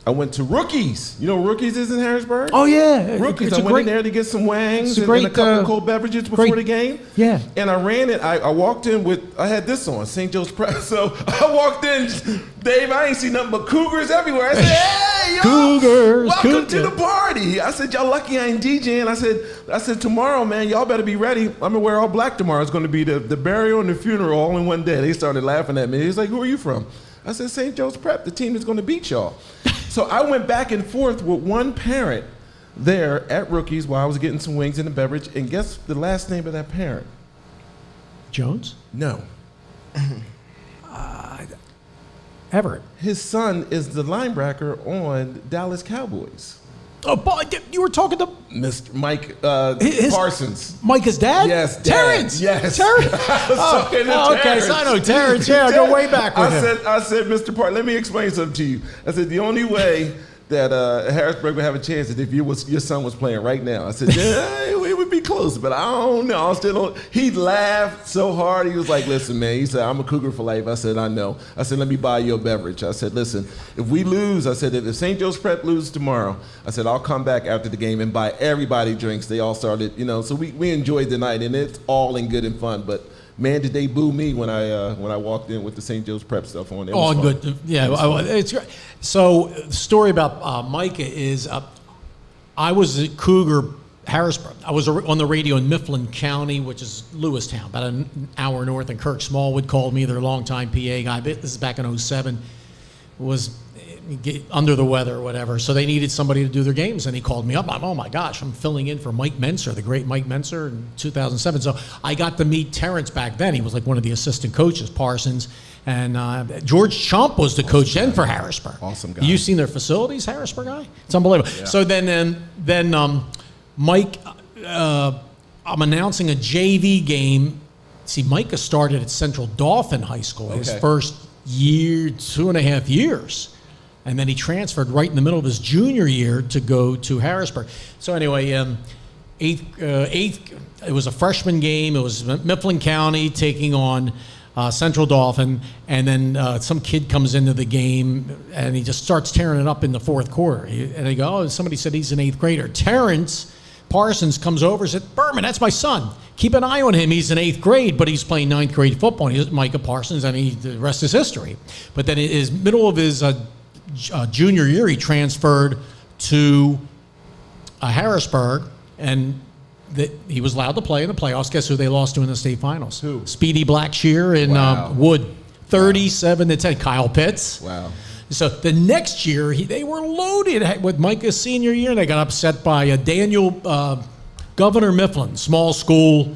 I went to Rookies. You know what Rookies is in Harrisburg? Oh, yeah. Rookies. I went in there to get some wangs and a couple of cold beverages before the game. Yeah. And I ran it. I walked in I had this on, St. Joe's Prep. So I walked in, Dave, I ain't seen nothing but Cougars everywhere. I said, hey, y'all, Cougars. welcome to the party. I said, y'all lucky I ain't DJing. I said, tomorrow, man, y'all better be ready. I'm going to wear all black tomorrow. It's going to be the burial and the funeral all in one day. They started laughing at me. He's like, who are you from? I said, St. Joe's Prep, the team that's going to beat y'all. So I went back and forth with one parent there at Rookies while I was getting some wings and a beverage. And guess the last name of that parent? Jones? No. Everett. His son is the linebacker on Dallas Cowboys. Oh, boy, you were talking to Mr. Mike Parsons. Mike's dad? Yes, Dad. Terrence. Yes. Terrence. I was talking to okay, Terrence. so I know Terrence. Yeah, I go way back with him. I said, Mr. Parsons, let me explain something to you. I said, the only way that Harrisburg would have a chance that if your son was playing right now. I said, yeah, it would be close, but I don't know. I still don't. He laughed so hard. He was like, listen, man. He said, I'm a Cougar for life. I said, I know. I said, let me buy you a beverage. I said, listen, if we lose, I said, if St. Joe's Prep loses tomorrow, I said, I'll come back after the game and buy everybody drinks. They all started, so we enjoyed the night, and it's all in good and fun. But man, did they boo me when I walked in with the St. Joe's Prep stuff on. It was fun. Good. Yeah, it's great. So the story about Micah is I was at Cougar Harrisburg. I was on the radio in Mifflin County, which is Lewistown, about an hour north, and Kirk Smallwood called me, their longtime PA guy. This is back in 07. Was under the weather or whatever, so they needed somebody to do their games, and he called me up. Oh my gosh, I'm filling in for Mike Menser, the great Mike Menser, in 2007. So I got to meet Terrence back then. He was like one of the assistant coaches, Parsons, and George Chomp was the coach then for Harrisburg. Awesome guy. You seen their facilities, Harrisburg guy? It's unbelievable. Yeah. So then Mike, I'm announcing a JV game. See, Micah started at Central Dauphin High School his first year, 2.5 years. And then he transferred right in the middle of his junior year to go to Harrisburg. So anyway, eighth, it was a freshman game. It was Mifflin County taking on Central Dauphin, and then some kid comes into the game, and he just starts tearing it up in the fourth quarter. And they go, oh, somebody said he's an 8th grader. Terrence Parsons comes over and said, Burman, that's my son. Keep an eye on him. He's in 8th grade, but he's playing 9th grade football. He's Micah Parsons, and the rest is history. But then in his middle of his junior year, he transferred to Harrisburg, and he was allowed to play in the playoffs. Guess who they lost to in the state finals? Who? Speedy Blackshear in Wood, 37-10. Kyle Pitts. Wow. So the next year, they were loaded with Micah's senior year, and they got upset by Daniel Governor Mifflin, small school,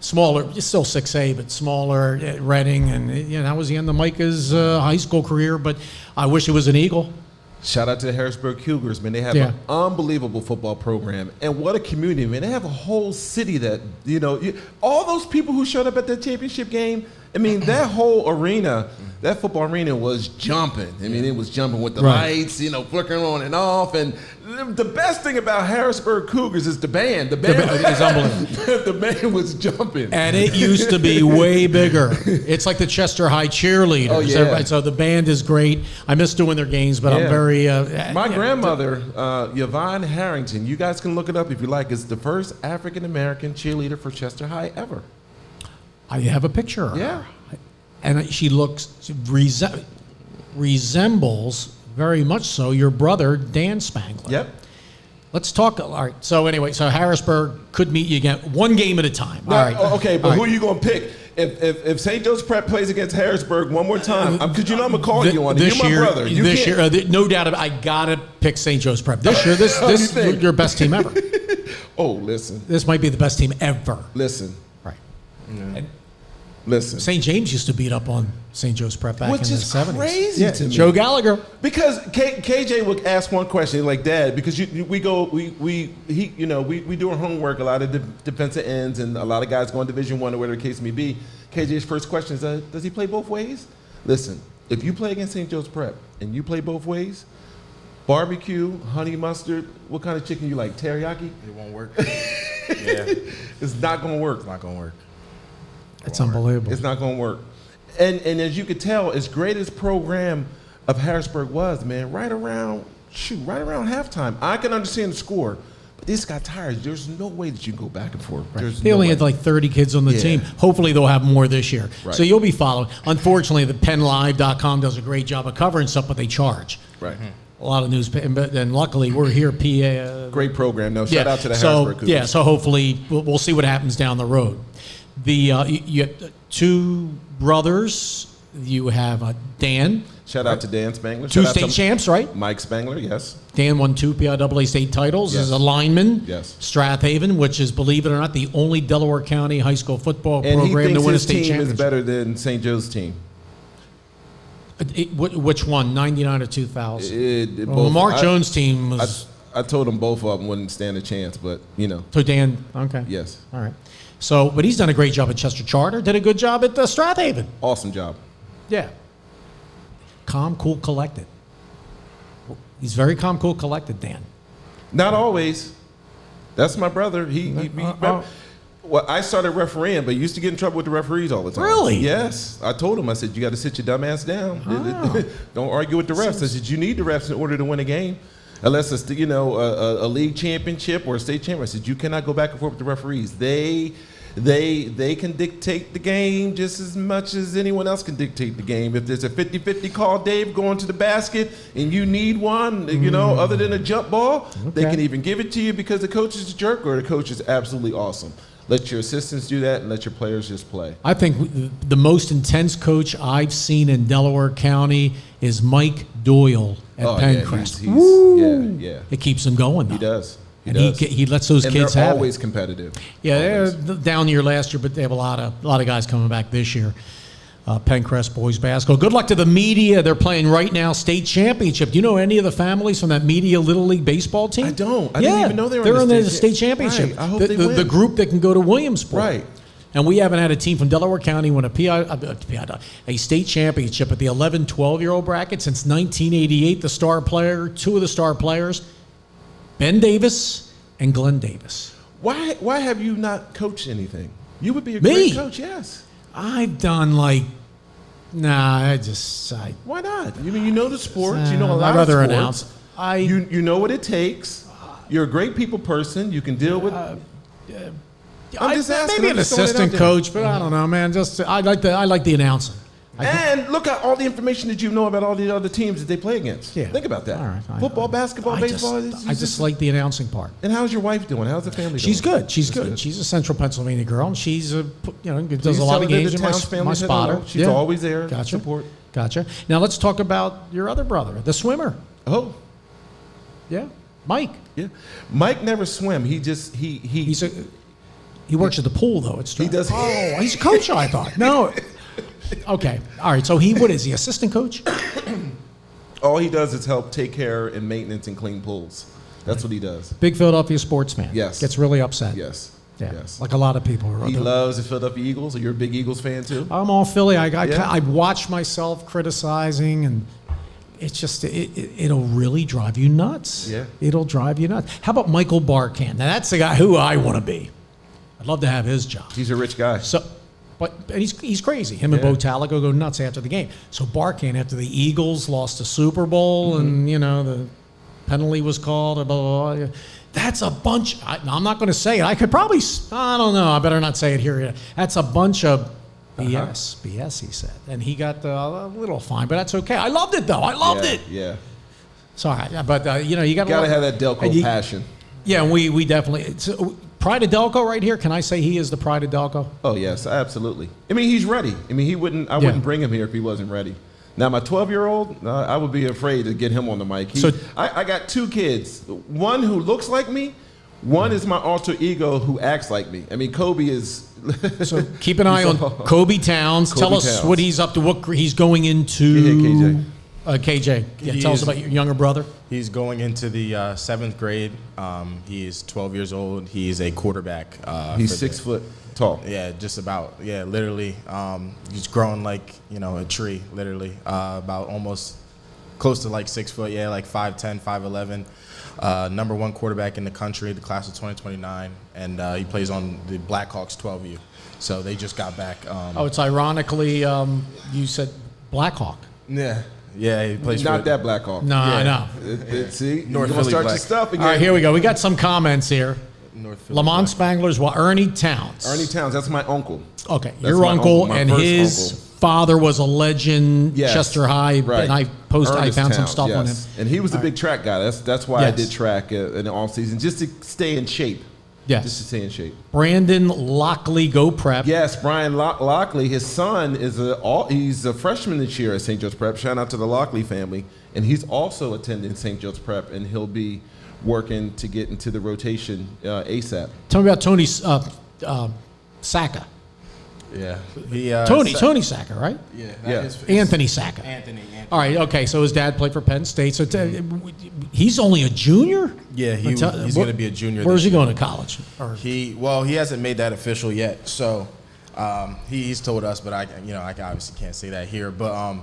smaller, still 6A, but smaller at Reading, and that was the end of Micah's high school career. But I wish it was an Eagle. Shout out to the Harrisburg Cougars, man. They have an unbelievable football program. And what a community, man. They have a whole city that, all those people who showed up at the championship game, I mean, that whole arena, that football arena was jumping. I mean, it was jumping with the lights, flickering on and off. And the best thing about Harrisburg Cougars is the band. The band is unbelievable. The band was jumping. And it used to be way bigger. It's like the Chester High cheerleaders. Oh, yeah. So the band is great. I miss doing their games, but I'm very... My grandmother, Yvonne Harrington, you guys can look it up if you like, is the first African-American cheerleader for Chester High ever. I have a picture of her. Yeah. And she resembles very much so your brother, Dan Spangler. Yep. Let's talk. All right. So anyway, Harrisburg could meet you again, one game at a time. All right. Okay, but who are you going to pick? If St. Joe's Prep plays against Harrisburg one more time, because I'm going to call you on it. You're my brother. This year, no doubt about it, I got to pick St. Joe's Prep. This year, this is your best team ever. Oh, listen. This might be the best team ever. Listen. Right. Yeah. Listen. St. James used to beat up on St. Joe's Prep back in the 70s. Which is crazy to me. Joe Gallagher. Because KJ would ask one question, like, Dad, because we do our homework, a lot of defensive ends, and a lot of guys go on Division I or whatever the case may be. KJ's first question is, does he play both ways? Listen, if you play against St. Joe's Prep and you play both ways, barbecue, honey mustard, what kind of chicken you like? Teriyaki? It won't work. Yeah. It's not going to work. It's not going to work. It's unbelievable. It's not going to work. And as you could tell, as great as program of Harrisburg was, man, right around halftime, I can understand the score, but this got tired. There's no way that you can go back and forth. Right. They only had like 30 kids on the team. Hopefully they'll have more this year. Right. So you'll be following. Unfortunately, the PennLive.com does a great job of covering stuff, but they charge. Right. A lot of news, and luckily we're here. PA. Great program. No, shout out to the Harrisburg Cougars. Yeah, so hopefully we'll see what happens down the road. You have two brothers. You have Dan. Shout out to Dan Spangler. Two state champs, right? Mike Spangler, yes. Dan won 2 PIAA state titles as a lineman. Yes. Strath Haven, which is, believe it or not, the only Delaware County high school football program to win a state championship. And he thinks his team is better than St. Joe's team. Which one, 99 or 2000? Mark Jones' team was... I told him both of them wouldn't stand a chance, but, So Dan, okay. Yes. All right. So, but he's done a great job at Chester Charter. Did a good job at Strath Haven. Awesome job. Yeah. Calm, cool, collected. He's very calm, cool, collected, Dan. Not always. That's my brother. Well, I started refereeing, but used to get in trouble with the referees all the time. Really? Yes. I told him, I said, you got to sit your dumb ass down. Oh. Don't argue with the refs. I said, you need the refs in order to win a game. Unless it's, a league championship or a state championship. I said, you cannot go back and forth with the referees. They can dictate the game just as much as anyone else can dictate the game. If there's a 50-50 call, Dave, going to the basket, and you need one, other than a jump ball, they can even give it to you because the coach is a jerk or the coach is absolutely awesome. Let your assistants do that and let your players just play. I think the most intense coach I've seen in Delaware County is Mike Doyle at Pencrest. Yeah. It keeps them going, though. He does. He lets those kids they're have always it. competitive. Yeah, always. they're down year last year, but they have a lot of guys coming back this year. Pencrest boys basketball. Good luck to the media. They're playing right now state championship. Do you know any of the families from that media Little League baseball team? I don't. I didn't even know they were they're in in the the state championship. Right. I hope they win. The group that can go to Williamsport. Right. And we haven't had a team from Delaware County win a state championship at the 11, 12-year-old bracket since 1988. Two of the star players, Ben Davis and Glenn Davis. Why have you not coached anything? You would be a Me? great coach, yes. I've done Why not? You know the sports. You know a lot I'd rather of sports. announce. You know what it takes. You're a great people person. You can deal with. I'm just asking. Maybe I'm an just throwing it out assistant there. coach, but I don't know, man. I like the announcing. And look at all the information that you know about all the other teams that they play against. Yeah. Think about that. All right, Football, basketball, baseball. I just like the announcing part. And how's your wife doing? How's the family She's doing? good. She's good. She's a Central Pennsylvania girl, and she's does Please a lot tell of her that games the in my Towns family my said spotter. hello. She's always there. Gotcha. Support. Gotcha. Now let's talk about your other brother, the swimmer. Oh, Yeah, Mike. yeah. Mike never swim. He He works at the pool though. It's He does. Oh, he's a coach. I thought no. Okay. All right. So what is he? Assistant coach? all he does is help take care and maintenance and clean pools. That's what he does. Big Philadelphia sports fan. Yes. Gets really upset. Yes. Yeah. Yes. Like a lot of people. He loves the Philadelphia Eagles. Are you a big Eagles fan too? I'm all Philly. I Yeah. watch myself criticizing, and it's just it'll really drive you nuts. Yeah. It'll drive you nuts. How about Michael Barkan? Now that's the guy who I want to be. I'd love to have his job. He's a rich guy. But he's crazy. Him and Yeah. Bo Talago go nuts after the game. So Barkan, after the Eagles lost the Super Bowl, and the penalty was called, blah, blah, blah. That's a bunch. I'm not going to say it. I could probably. I don't know. I better not say it here. That's a bunch of BS. BS. He said, and he got a little fine, but that's okay. I loved it though. I loved it. Yeah. Sorry, but you got Gotta have that Delco passion. Yeah, we definitely. Pride of Delco right here. Can I say he is the pride of Delco? Oh yes, absolutely. I mean, he's ready. I mean, I wouldn't bring him here if he wasn't ready. Now, my 12-year-old, I would be afraid to get him on the mic. I got two kids. One who looks like me. One is my alter ego who acts like me. I mean, Kobe is. So keep an eye on Kobe Towns. Tell us what he's up to. What he's going into. KJ. Yeah, tell us about your younger brother. He's going into the 7th grade. He is 12 years old. He is a quarterback. He's 6 foot tall. Yeah, just about. Yeah, literally. He's growing like, a tree, literally. About almost close to like 6 foot. Yeah, like 5'10", 5'11". Number 1 quarterback in the country, the class of 2029. And he plays on the Blackhawks 12U. So they just got back. It's ironically, you said Blackhawk. Yeah. Yeah, he plays Not that Blackhawk. No, I know. See, you're North going to Philly start Black. your stuff again. All right, here we go. We got some comments here. North Philly Lamont Black. Spangler's Ernie Towns. Ernie Towns, that's my uncle. Okay, That's your my uncle, my and first his uncle. father was a legend, Yes, Chester High, right. and I Ernest found some Towns, stuff on him. yes. And he was a big track guy. That's why I Yes. did track in the off season, just to stay in shape. Yes. Just to stay in shape. Brandon Lockley, go prep. Yes, Brian Lockley, his son he's a freshman this year at St. Joe's Prep. Shout out to the Lockley family. And he's also attending St. Joe's Prep, and he'll be working to get into the rotation ASAP. Tell me about Tony Sacca. Yeah. Tony Sacca, right? Yeah. Yeah. Anthony Sacca. Anthony. All right, okay, so his dad played for Penn State. So he's only a junior? Yeah, he's going to be a junior. Where's this he year. going to college? He hasn't made that official yet. So he's told us, but I obviously can't say that here. But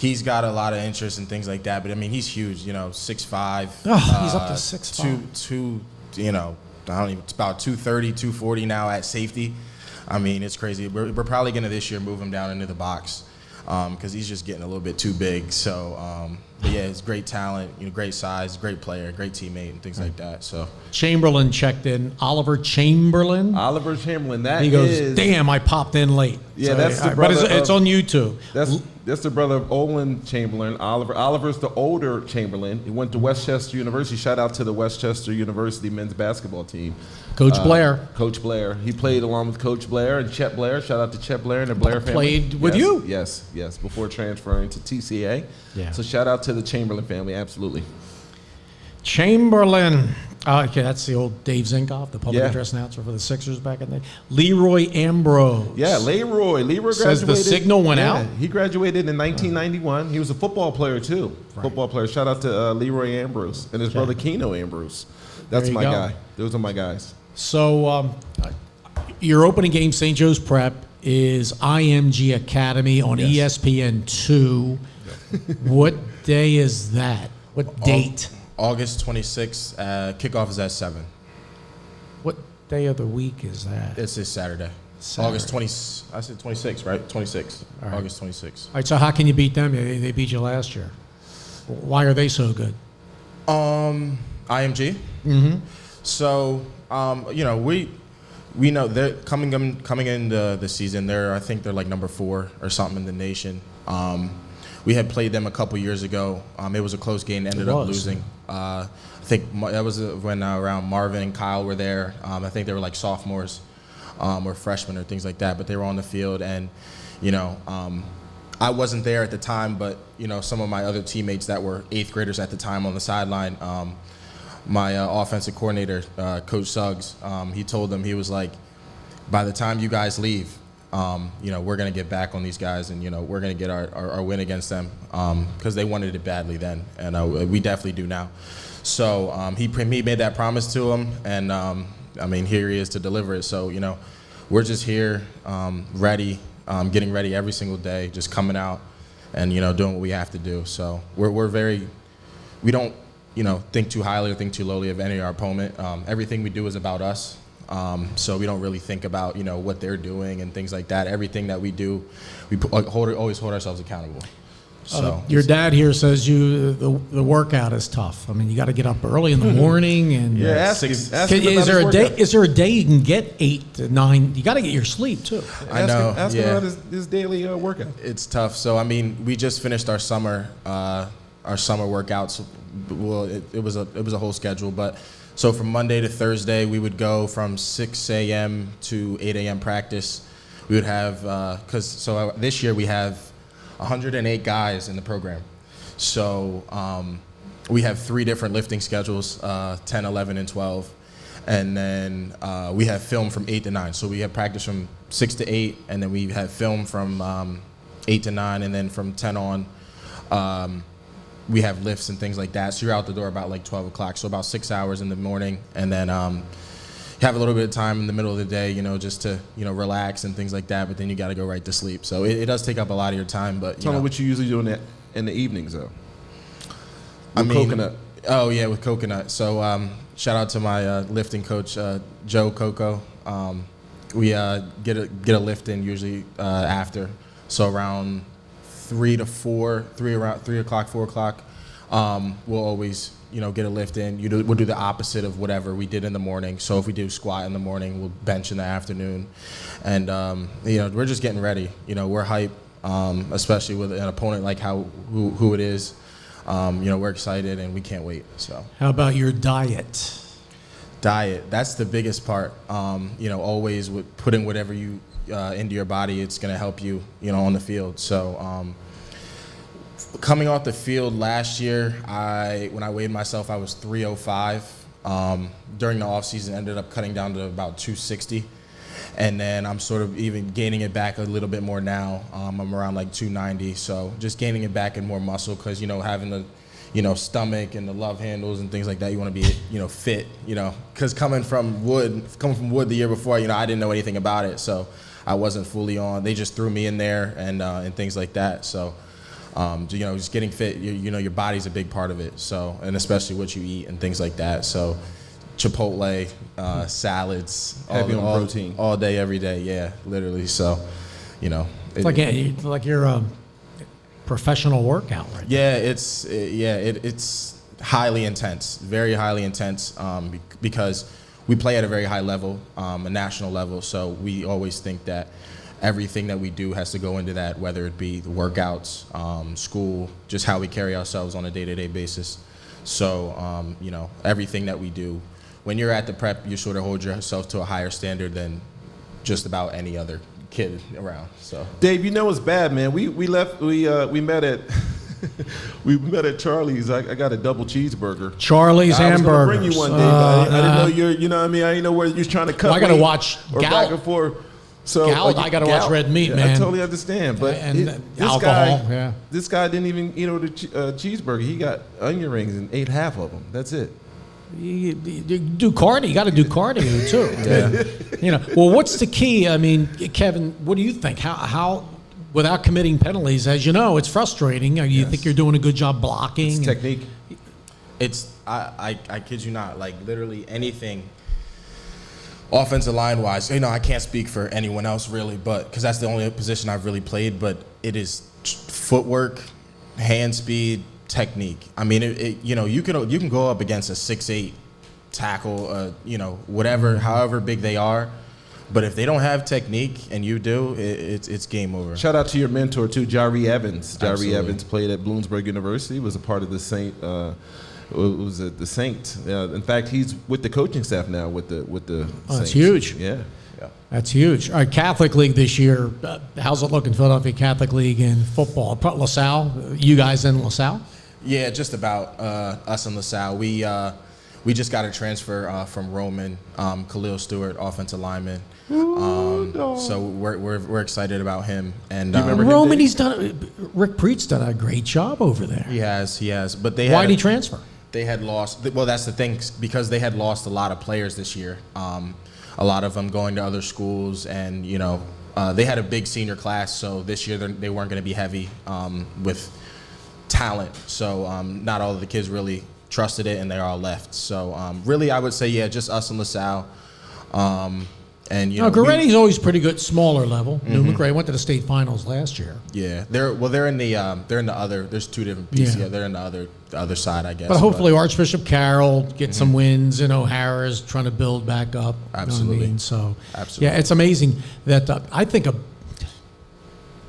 he's got a lot of interest and things like that. But I mean, he's huge. 6'5". He's up to 6'5". Two. I don't even. It's about 230, 240 now at safety. I mean, it's crazy. We're probably gonna this year move him down into the box because he's just getting a little bit too big. So, but yeah, it's great talent. Great size, great player, great teammate, and things like that. So Chamberlain checked in. Oliver Chamberlain. That he goes, is, damn, I popped in late. Yeah, So, that's the but brother it's of- on YouTube. That's the brother of Olin Chamberlain. Oliver's the older Chamberlain. He went to Westchester University. Shout out to the Westchester University men's basketball team. Coach Blair. Coach Blair. He played along with Coach Blair and Chet Blair. Shout out to Chet Blair and the Blair family. Played with Yes, you. Yes, before transferring to TCA. Yeah. So shout out to the Chamberlain family, absolutely. Chamberlain. Okay, that's the old Dave Zinkoff, the public Yeah. address announcer for the Sixers back in the day. Leroy Ambrose. Yeah, Leroy graduated. Says the signal went out? He graduated in 1991. He was a football player too. Football player. Shout out to Leroy Ambrose and his brother Keno Ambrose. That's There you my go. guy. Those are my guys. So your opening game, St. Joe's Prep, is IMG Academy on Yes. ESPN2. What day is that? What date? August 26th. Kickoff is at 7. What day of the week is that? It's this Saturday. Saturday. August 20. I said 26, right? 26. right. August 26. All right, so how can you beat them? They beat you last year. Why are they so good? IMG. Mm-hmm. So we know they're coming in the season. I think they're like number 4 or something in the nation. We had played them a couple years ago. It was a close game. Ended up losing. I think that was when around Marvin and Kyle were there. I think they were like sophomores or freshmen or things like that. But they were on the field, and I wasn't there at the time. But some of my other teammates that were 8th graders at the time on the sideline. My offensive coordinator, Coach Suggs, he told them, he was like, by the time you guys leave, we're going to get back on these guys, and, we're going to get our win against them because they wanted it badly then, and we definitely do now. So he made that promise to them, and, here he is to deliver it. So, we're just here ready, getting ready every single day, just coming out and, doing what we have to do. So we don't, think too highly or think too lowly of any of our opponent. Everything we do is about us. So we don't really think about, what they're doing and things like that. Everything that we do, we always hold ourselves accountable. So Your dad here says the workout is tough. I mean, you got to get up early in the morning, and Ask him about is there his a day? workout. Is there a day you can get 8 to 9? You got to get your sleep too. I know. Ask him about his daily workout. It's tough. So we just finished our summer workouts. Well, it was a whole schedule, but so from Monday to Thursday we would go from 6 a.m. to 8 a.m. practice. We would have this year we have 108 guys in the program. So we have 3 different lifting schedules, 10, 11, and 12. And then we have film from 8 to 9. So we have practice from 6 to 8, and then we have film from 8 to 9, and then from 10 on, we have lifts and things like that. So you're out the door about like 12 o'clock, so about 6 hours in the morning. And then you have a little bit of time in the middle of the day, just to, relax and things like that. But then you got to go right to sleep. So it does take up a lot of your time. But Tell me what you usually do in the evenings, though. Coconut. Oh, yeah, with coconut. So shout out to my lifting coach, Joe Coco. We get a lift in usually after. So around 3 to 4, around 3 o'clock, 4 o'clock, we'll always, get a lift in. We'll do the opposite of whatever we did in the morning. So if we do squat in the morning, we'll bench in the afternoon. And, we're just getting ready. We're hype, especially with an opponent like who it is. We're excited and we can't wait. So How about your diet? Diet, that's the biggest part. Always with putting whatever you into your body, it's going to help you, on the field. So coming off the field last year, when I weighed myself, I was 305. During the offseason, ended up cutting down to about 260. And then I'm sort of even gaining it back a little bit more now. I'm around like 290. So just gaining it back and more muscle because, having the, stomach and the love handles and things like that, you want to be, fit, because coming from wood the year before, I didn't know anything about it. So I wasn't fully on. They just threw me in there and things like that. So Just getting fit. Your body's a big part of it. So, and especially what you eat and things like that. So, Chipotle, salads, Heavy on protein all day, every day. Yeah, literally. So, It's like you're a professional workout, right? Yeah, it's highly intense, very highly intense, because we play at a very high level, a national level. So we always think that everything that we do has to go into that, whether it be the workouts, school, just how we carry ourselves on a day-to-day basis. So, everything that we do, when you're at the prep, you sort of hold yourself to a higher standard than just about any other kid around. So, Dave, it's bad, man. We met at we met at Charlie's. I got a double cheeseburger. Charlie's I was gonna hamburgers. bring you one, Dave. I didn't know you're. I didn't know where you're trying to cut. Well, I got to weight watch or back and forth. So I got to watch red meat, man. I totally understand, but And this alcohol, guy, yeah. this guy didn't even eat the cheeseburger. He got onion rings and ate half of them. That's it. You do cardio. You got to do cardio too. Yeah. Well, what's the key? I mean, Kevin, what do you think? How without committing penalties, as you know, it's frustrating. You think you're doing a good job blocking? It's technique. I kid you not, like literally anything offensive line wise. I can't speak for anyone else really, but because that's the only position I've really played. But it is footwork, hand speed, technique. I mean, you can go up against a 6'8" tackle, whatever, however big they are, but if they don't have technique and you do, it's game over. Shout out to your mentor too, Jari Evans. Absolutely. Jari Evans played at Bloomsburg University. Was a part of the Saint. Was it the Saint? In fact, he's with the coaching staff now with the Saints. That's huge. Yeah. That's huge. All right, Catholic League this year. How's it looking, Philadelphia Catholic League in football? LaSalle, you guys in LaSalle? Yeah, just about us in LaSalle. We just got a transfer from Roman, Khalil Stewart, offensive lineman. So we're excited about him. And Roman, Rick Preet's done a great job over there. He has. But why did he transfer? They had lost. Well, that's the thing, because they had lost a lot of players this year. A lot of them going to other schools, and they had a big senior class. So this year they weren't going to be heavy with talent. So not all of the kids really trusted it, and they all left. So really, I would say just us and LaSalle. And Goretti's always pretty good, smaller level. New McRae went to the state finals last year. Yeah, they're in the other. There's two different pieces. Yeah, they're in the other side, I guess. But hopefully Archbishop Carroll get some wins. O'Hara's trying to build back up. Absolutely. You know what I mean? So absolutely. Yeah, it's amazing that I think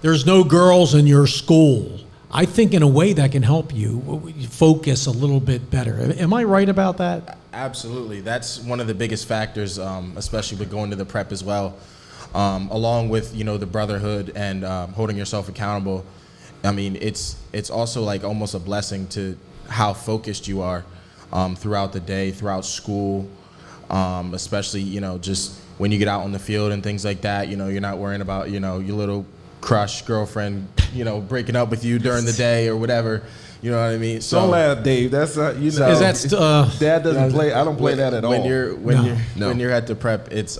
there's no girls in your school. I think in a way that can help you focus a little bit better. Am I right about that? Absolutely. That's one of the biggest factors, especially with going to the prep as well, along with, the brotherhood and holding yourself accountable. I mean, it's also like almost a blessing to how focused you are throughout the day, throughout school, especially, just when you get out on the field and things like that. You're not worrying about, your little crush, girlfriend, breaking up with you during the day or whatever. You know what I mean? So don't laugh, Dave. That's not, Is that Dad doesn't play. I don't play that at all. When you're at the prep, it's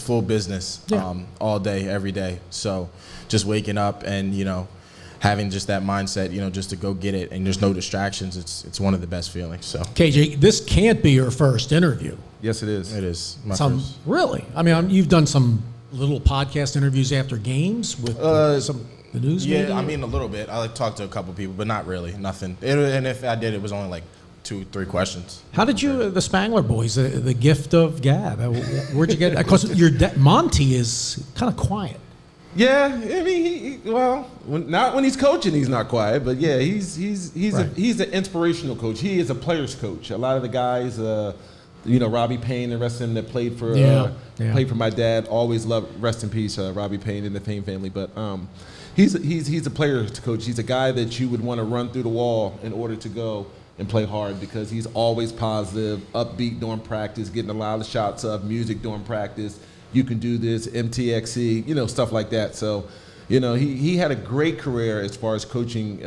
full business all day, every day. So just waking up and having just that mindset, just to go get it, and there's no distractions. It's one of the best feelings. So KJ, this can't be your first interview. Yes, it is. It is my first. Really? I mean, you've done some little podcast interviews after games with the news media? Yeah, I mean, a little bit. I talked to a couple people, but not really, nothing. And if I did, it was only like 2-3 questions. How did you, the Spangler boys, the gift of gab? Where'd you get it? Because your Monty is kind of quiet. Yeah, I mean, not when he's coaching, he's not quiet. But yeah, he's an inspirational coach. He is a player's coach. A lot of the guys, Robbie Payne and the rest of them that played for my dad, always loved. Rest in peace, Robbie Payne and the Payne family. But he's a player's coach. He's a guy that you would want to run through the wall in order to go and play hard, because he's always positive, upbeat during practice, getting a lot of shots up, music during practice. You can do this, MTXC, stuff like that. So, he had a great career as far as coaching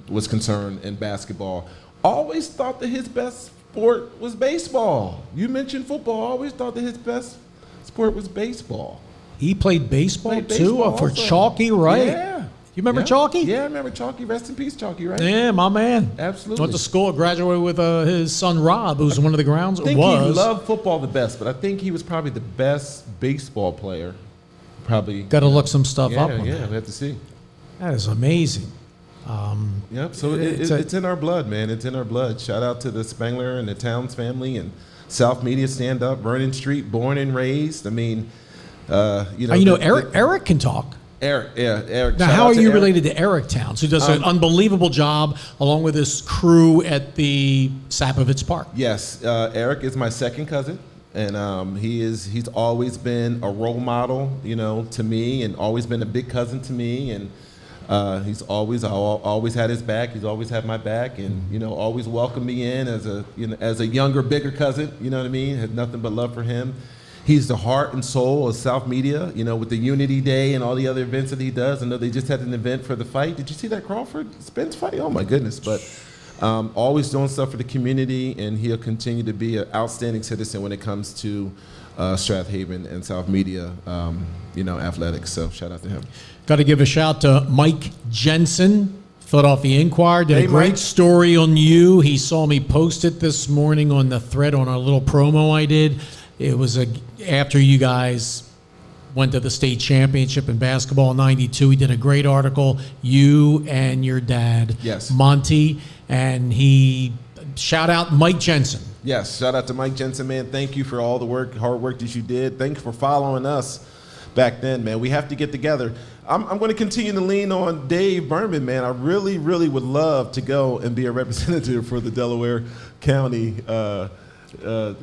was concerned in basketball. Always thought that his best sport was baseball. You mentioned football. Always thought that his best sport was baseball. He played baseball, Played baseball too for also. Chalky, right? Yeah. You remember Yeah. Chalky? Yeah, I remember Chalky. Rest in peace, Chalky, right? Yeah, my man. Absolutely. Went to school, graduated with his son Rob, who's one of the grounds. I think he loved football the best, but I think he was probably the best baseball player. Probably. Got to look some stuff Yeah, up on yeah, that. we have to see. That is amazing. Yep. So It's it's in our blood, man. It's in our blood. Shout out to the Spangler and the Towns family and South Media Stand Up, Vernon Street, born and raised. I mean, Eric can talk. Eric, yeah, Eric. Now, Shout how out are to you Eric. related to Eric Towns, who does an unbelievable job along with his crew at the Sapovitz Park? Yes, Eric is my second cousin, and he's always been a role model, to me, and always been a big cousin to me, and he's always had his back. He's always had my back, and always welcomed me in as a younger, bigger cousin. You know what I mean? Had nothing but love for him. He's the heart and soul of South Media, with the Unity Day and all the other events that he does. I know they just had an event for the fight. Did you see that Crawford Spence fight? Oh my goodness! But always doing stuff for the community, and he'll continue to be an outstanding citizen when it comes to Strath Haven and South Media, athletics. So shout out to him. Got to give a shout to Mike Jensen, Philadelphia Inquirer. Did Hey, a great Mike. story on you. He saw me post it this morning on the thread on a little promo I did. It was after you guys went to the state championship in basketball in '92. He did a great article, you and your dad, Yes. Monty, and he shout out Mike Jensen. Yes, shout out to Mike Jensen, man. Thank you for all the hard work that you did. Thanks for following us back then, man. We have to get together. I'm going to continue to lean on Dave Burman, man. I really, really would love to go and be a representative for the Delaware County to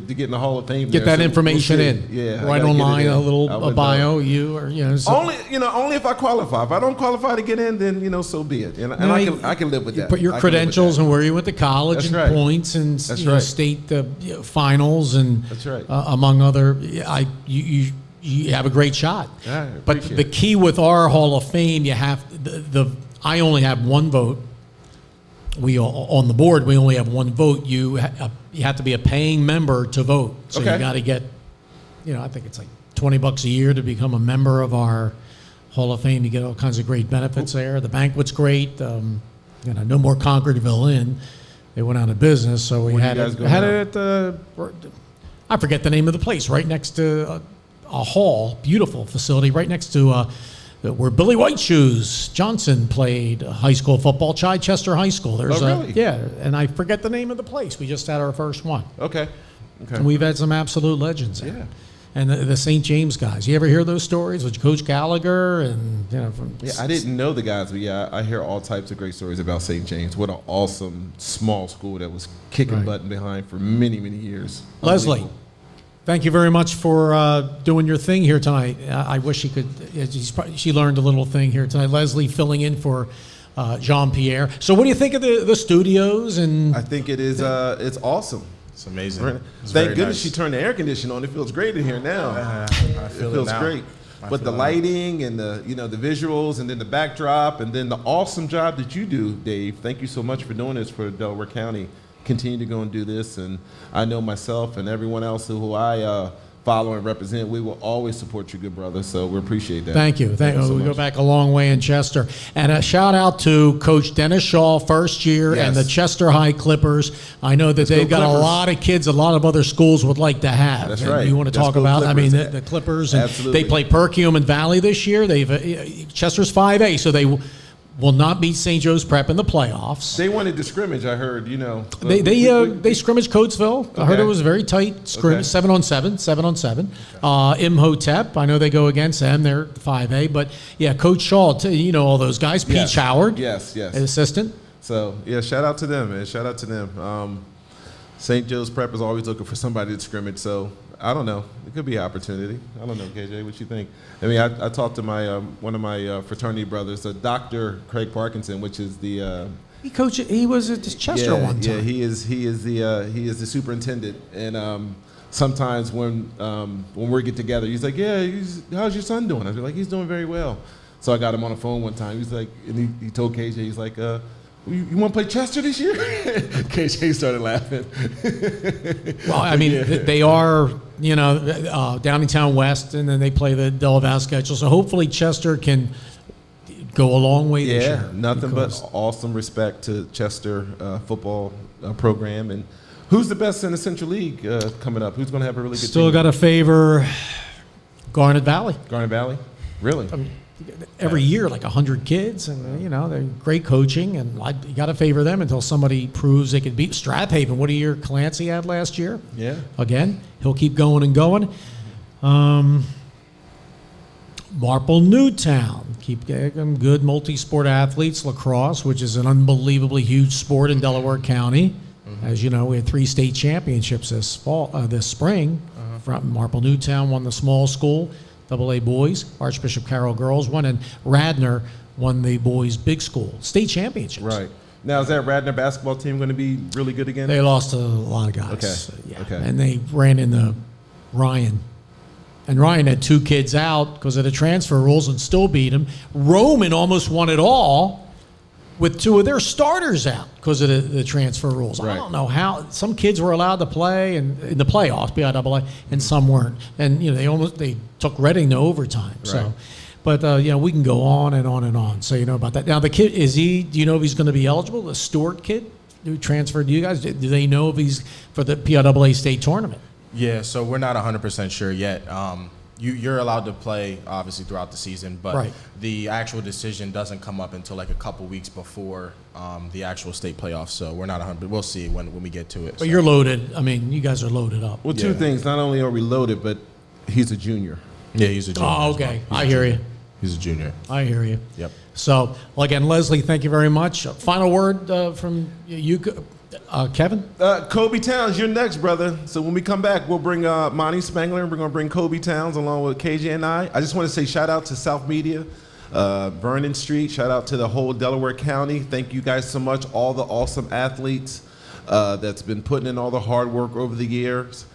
get in the Hall of Fame. Get there. that So information we'll in. see. Yeah, I right gotta get it online, in. a little I would, bio, you or so- only if I qualify. If I don't qualify to get in, then so be it. And I can live with you that. put your I can live with credentials that. and where you went to college That's and right. points and That's right. state finals and That's right. among other. You have a great shot. I But appreciate the it. key with our Hall of Fame, you have I only have one vote. We on the board, we only have one vote. You have to be a paying member to vote. So Okay. you got to get, I think it's like $20 a year to become a member of our Hall of Fame. You get all kinds of great benefits there. The banquet's great. No more Concordville Inn. They went out of business, so we Where do had you it, guys go had now? it at the. I forget the name of the place. Right next to a hall, beautiful facility, right next to where Billy White Shoes Johnson played high school football. Chichester High School. There's Oh, really? and I forget the name of the place. We just had our first one. Okay. And we've had some absolute legends there. Yeah. And the St. James guys. You ever hear those stories with Coach Gallagher and from Yeah, I didn't know the guys, but yeah, I hear all types of great stories about St. James. What an awesome small school that was kicking Right. butt behind for many, many years. Leslie, Unbelievable. thank you very much for doing your thing here tonight. I wish she could. She learned a little thing here tonight. Leslie filling in for Jean-Pierre. So what do you think of the studios? And I think it is. It's awesome. It's amazing. It's Thank very goodness nice. she turned the air conditioning on. It feels great in here now. I It feel feels now. great. I But feel the it now. lighting and the the visuals and then the backdrop and then the awesome job that you do, Dave. Thank you so much for doing this for Delaware County. Continue to go and do this, and I know myself and everyone else who I follow and represent, we will always support you, good brother. So we appreciate that. thank you. so We go much. back a long way in Chester. And a shout out to Coach Dennis Shaw, first year, and the Yes. Chester High Clippers. I know that go they've got a Clippers. lot of kids a lot of other schools would like to have. That's And right. You want to Let's talk go about, I mean, Clippers. the Clippers. And Absolutely. they play Perkiomen and Valley this year. Chester's 5A, so they will not beat St. Joe's Prep in the playoffs. They wanted to scrimmage, I heard, They scrimmaged Coatesville. I heard Okay. it was a very tight scrimmage, Okay. 7-on-7. Imhotep, I know they go against them. They're 5A, but yeah, Coach Shaw, all those guys. Yes. Peach Howard, Yes, yes. assistant. So, yeah, shout out to them, man. Shout out to them. St. Joe's Prep is always looking for somebody to scrimmage, so I don't know. It could be an opportunity. I don't know, KJ, what you think? I mean, I talked to my one of my fraternity brothers, Dr. Craig Parkinson, which is the He was at Chester one time. yeah, he is the superintendent, and sometimes when we get together, he's like, yeah, how's your son doing? I was like, he's doing very well. So I got him on the phone one time. He's like, and he told KJ, he's like, you want to play Chester this year? KJ started laughing. Well, I mean, they are, Downingtown West, and then they play the Del Valle schedule. So hopefully Chester can go a long way this Yeah, year. nothing because- but awesome respect to Chester football program. And who's the best in the Central League coming up? Who's going to have a really good Still team? got to favor Garnet Valley. Garnet Valley? Really? Every year, like 100 kids, and they're great coaching, and you got to favor them until somebody proves they can beat Strath Haven. What a year Clancy had last year. Yeah. Again, he'll keep going and going. Marple Newtown, keep getting them good multi-sport athletes. Lacrosse, which is an unbelievably huge sport in Delaware County. As you know, we had 3 state championships this spring. From Marple Newtown won the small school, AA boys. Archbishop Carroll girls won, and Radnor won the boys big school state championships. Right. Now, is that Radnor basketball team going to be really good again? They lost a lot of guys. Okay. Yeah. Okay. And they ran into Ryan. And Ryan had 2 kids out because of the transfer rules and still beat him. Roman almost won it all with 2 of their starters out because of the transfer rules. I Right. don't know how some kids were allowed to play in the playoffs, BIAA, and some weren't. And they took Reading to overtime. Right. So, but we can go on and on and on. So about that. Now the kid do you know if he's going to be eligible? The Stewart kid who transferred to you guys. Do they know if he's for the PIAA state tournament? Yeah, so we're not 100% sure yet. You're allowed to play, obviously, throughout the season, but Right. the actual decision doesn't come up until like a couple weeks before the actual state playoffs. So we're not 100. We'll see when we get to it. But So. you're loaded. I mean, you guys are loaded up. Well, 2 Yeah. things. Not only are we loaded, but he's a junior. Yeah, he's a junior. Oh, as well. okay. He's I a hear junior. you. He's a junior. I hear you. Yep. So, well, again, Leslie, thank you very much. Final word from you, Kevin? Kobe Towns, you're next, brother. So when we come back, we'll bring Monty Spangler, and we're going to bring Kobe Towns along with KJ and I. I just want to say shout out to South Media, Vernon Street. Shout out to the whole Delaware County. Thank you guys so much, all the awesome athletes that's been putting in all the hard work over the years.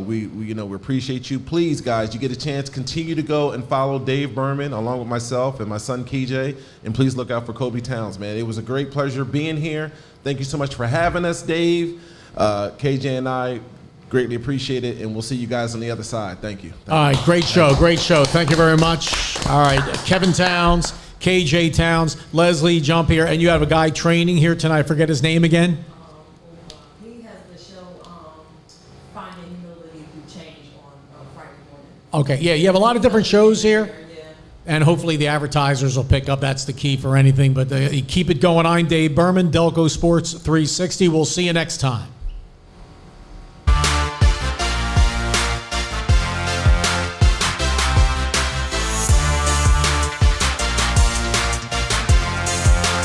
We appreciate you. Please, guys, you get a chance, continue to go and follow Dave Burman along with myself and my son KJ, and please look out for Kobe Towns, man. It was a great pleasure being here. Thank you so much for having us, Dave. KJ and I greatly appreciate it, and we'll see you guys on the other side. Thank you. All right, great show. Thank you very much. All right, Kevin Towns, KJ Towns, Leslie, jump here, and you have a guy training here tonight. I forget his name again. He has the show Finding Humility Through Change on Friday morning. Okay, yeah, you have a lot of different shows here. Yeah. And hopefully the advertisers will pick up. That's the key for anything. But keep it going. I'm Dave Burman, Delco Sports 360. We'll see you next time.